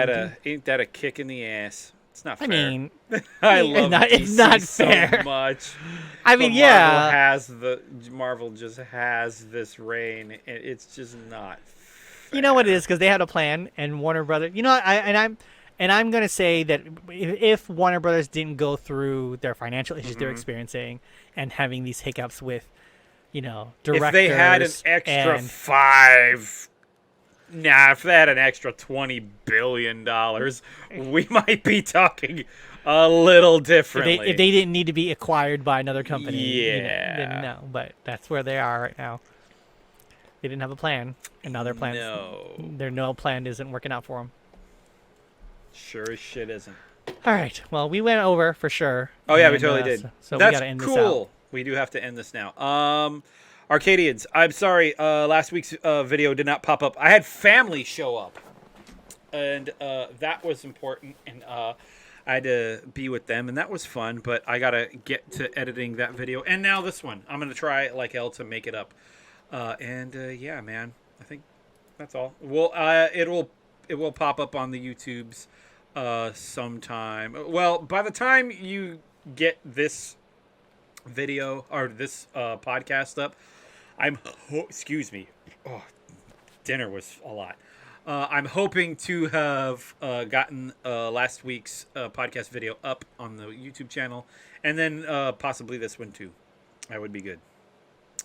Ain't that a kick in the ass? It's not fair. I mean, I love it's DC not so fair. much. I mean, But yeah. Marvel just has this reign, and it's just not. You know what it is, because they had a plan, and Warner Brothers. I'm gonna say that if Warner Brothers didn't go through their financial issues they're experiencing and having these hiccups with, directors, If they had an extra and, if they had an extra $20 billion, we might be talking a little differently. if they didn't need to be acquired by another company, Yeah. then no. But that's where they are right now. They didn't have a plan, and now their plan, their no plan isn't working out for them. Sure as shit isn't. All right. Well, we went over for sure. Oh yeah, we totally did. So that's we gotta end cool. this out. We do have to end this now. Arcadians, I'm sorry. Last week's video did not pop up. I had family show up, and that was important, and I had to be with them, and that was fun. But I gotta get to editing that video, and now this one. I'm gonna try like hell to make it up. Yeah, man. I think that's all. Well, it will pop up on the YouTubes sometime. Well, by the time you get this video or this podcast up, excuse me. Oh, dinner was a lot. I'm hoping to have gotten last week's podcast video up on the YouTube channel, and then possibly this one too. That would be good.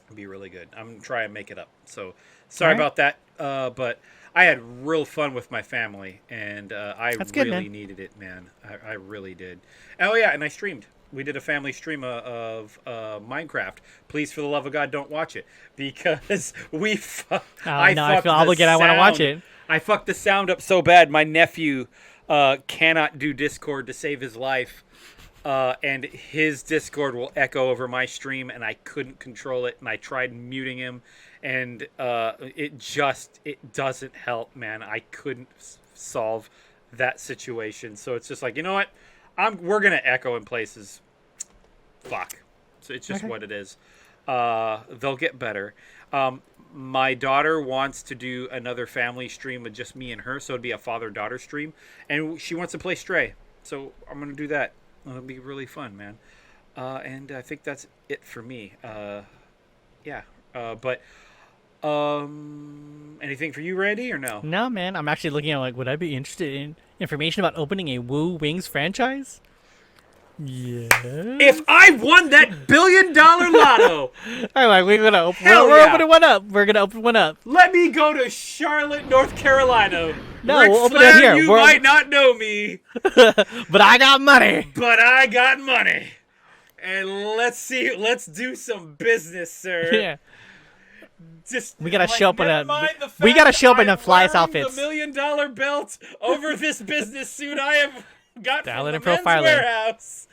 It'd be really good. I'm gonna try and make it up. So sorry about that, but I had real fun with my family, and I really needed it, man. I really did. Oh yeah, and I streamed. We did a family stream of Minecraft. Please, for the love of God, don't watch it, because I feel obligated. I want to watch it. I fucked the sound up so bad. My nephew cannot do Discord to save his life, and his Discord will echo over my stream, and I couldn't control it, and I tried muting him, and it doesn't help, man. I couldn't solve that situation, so it's just like, you know what? We're gonna echo in places. Fuck. So it's just what it is. They'll get better. My daughter wants to do another family stream with just me and her, so it'd be a father-daughter stream, and she wants to play Stray, so I'm gonna do that. It'll be really fun, man. And I think that's it for me. But anything for you, Randy, or no? No, man. I'm actually looking at like, would I be interested in information about opening a Woo Wings franchise? Yeah. If I won that $1 billion lotto, all right, we're gonna open. We're opening one up. We're gonna open one up. Let me go to Charlotte, North Carolina. No, Ric we'll open Flair, it here. You might not know me, but I got money. And let's do some business, sir. Yeah. We gotta show up in a flyest outfits. The $1 million belt over this business suit I have got from the Men's profiling. Warehouse.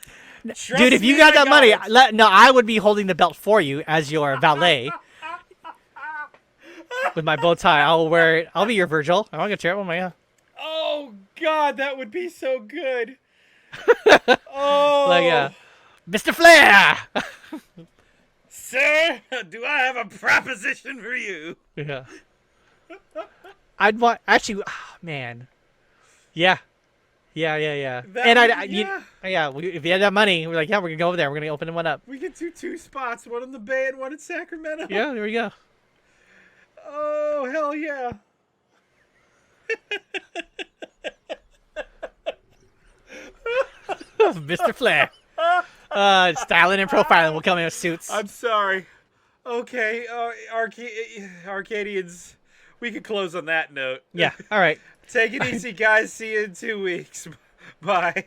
Dude, if you got that money, I would be holding the belt for you as your valet. With my bow tie, I'll wear it. I'll be your Virgil. I'll get you one. Oh God, that would be so good. Oh, Mr. Flair. Sir, do I have a proposition for you? Yeah. I'd want actually, man. Yeah. If you had that money, we're like, we're gonna go over there. We're gonna open one up. We could do 2 spots, one in the Bay and one in Sacramento. Yeah, there we go. Oh, hell yeah. Mr. Flair. Styling and profiling will come in with suits. I'm sorry. Okay, Arcadians, we could close on that note. Yeah, all right. Take it easy, guys. See you in 2 weeks. Bye.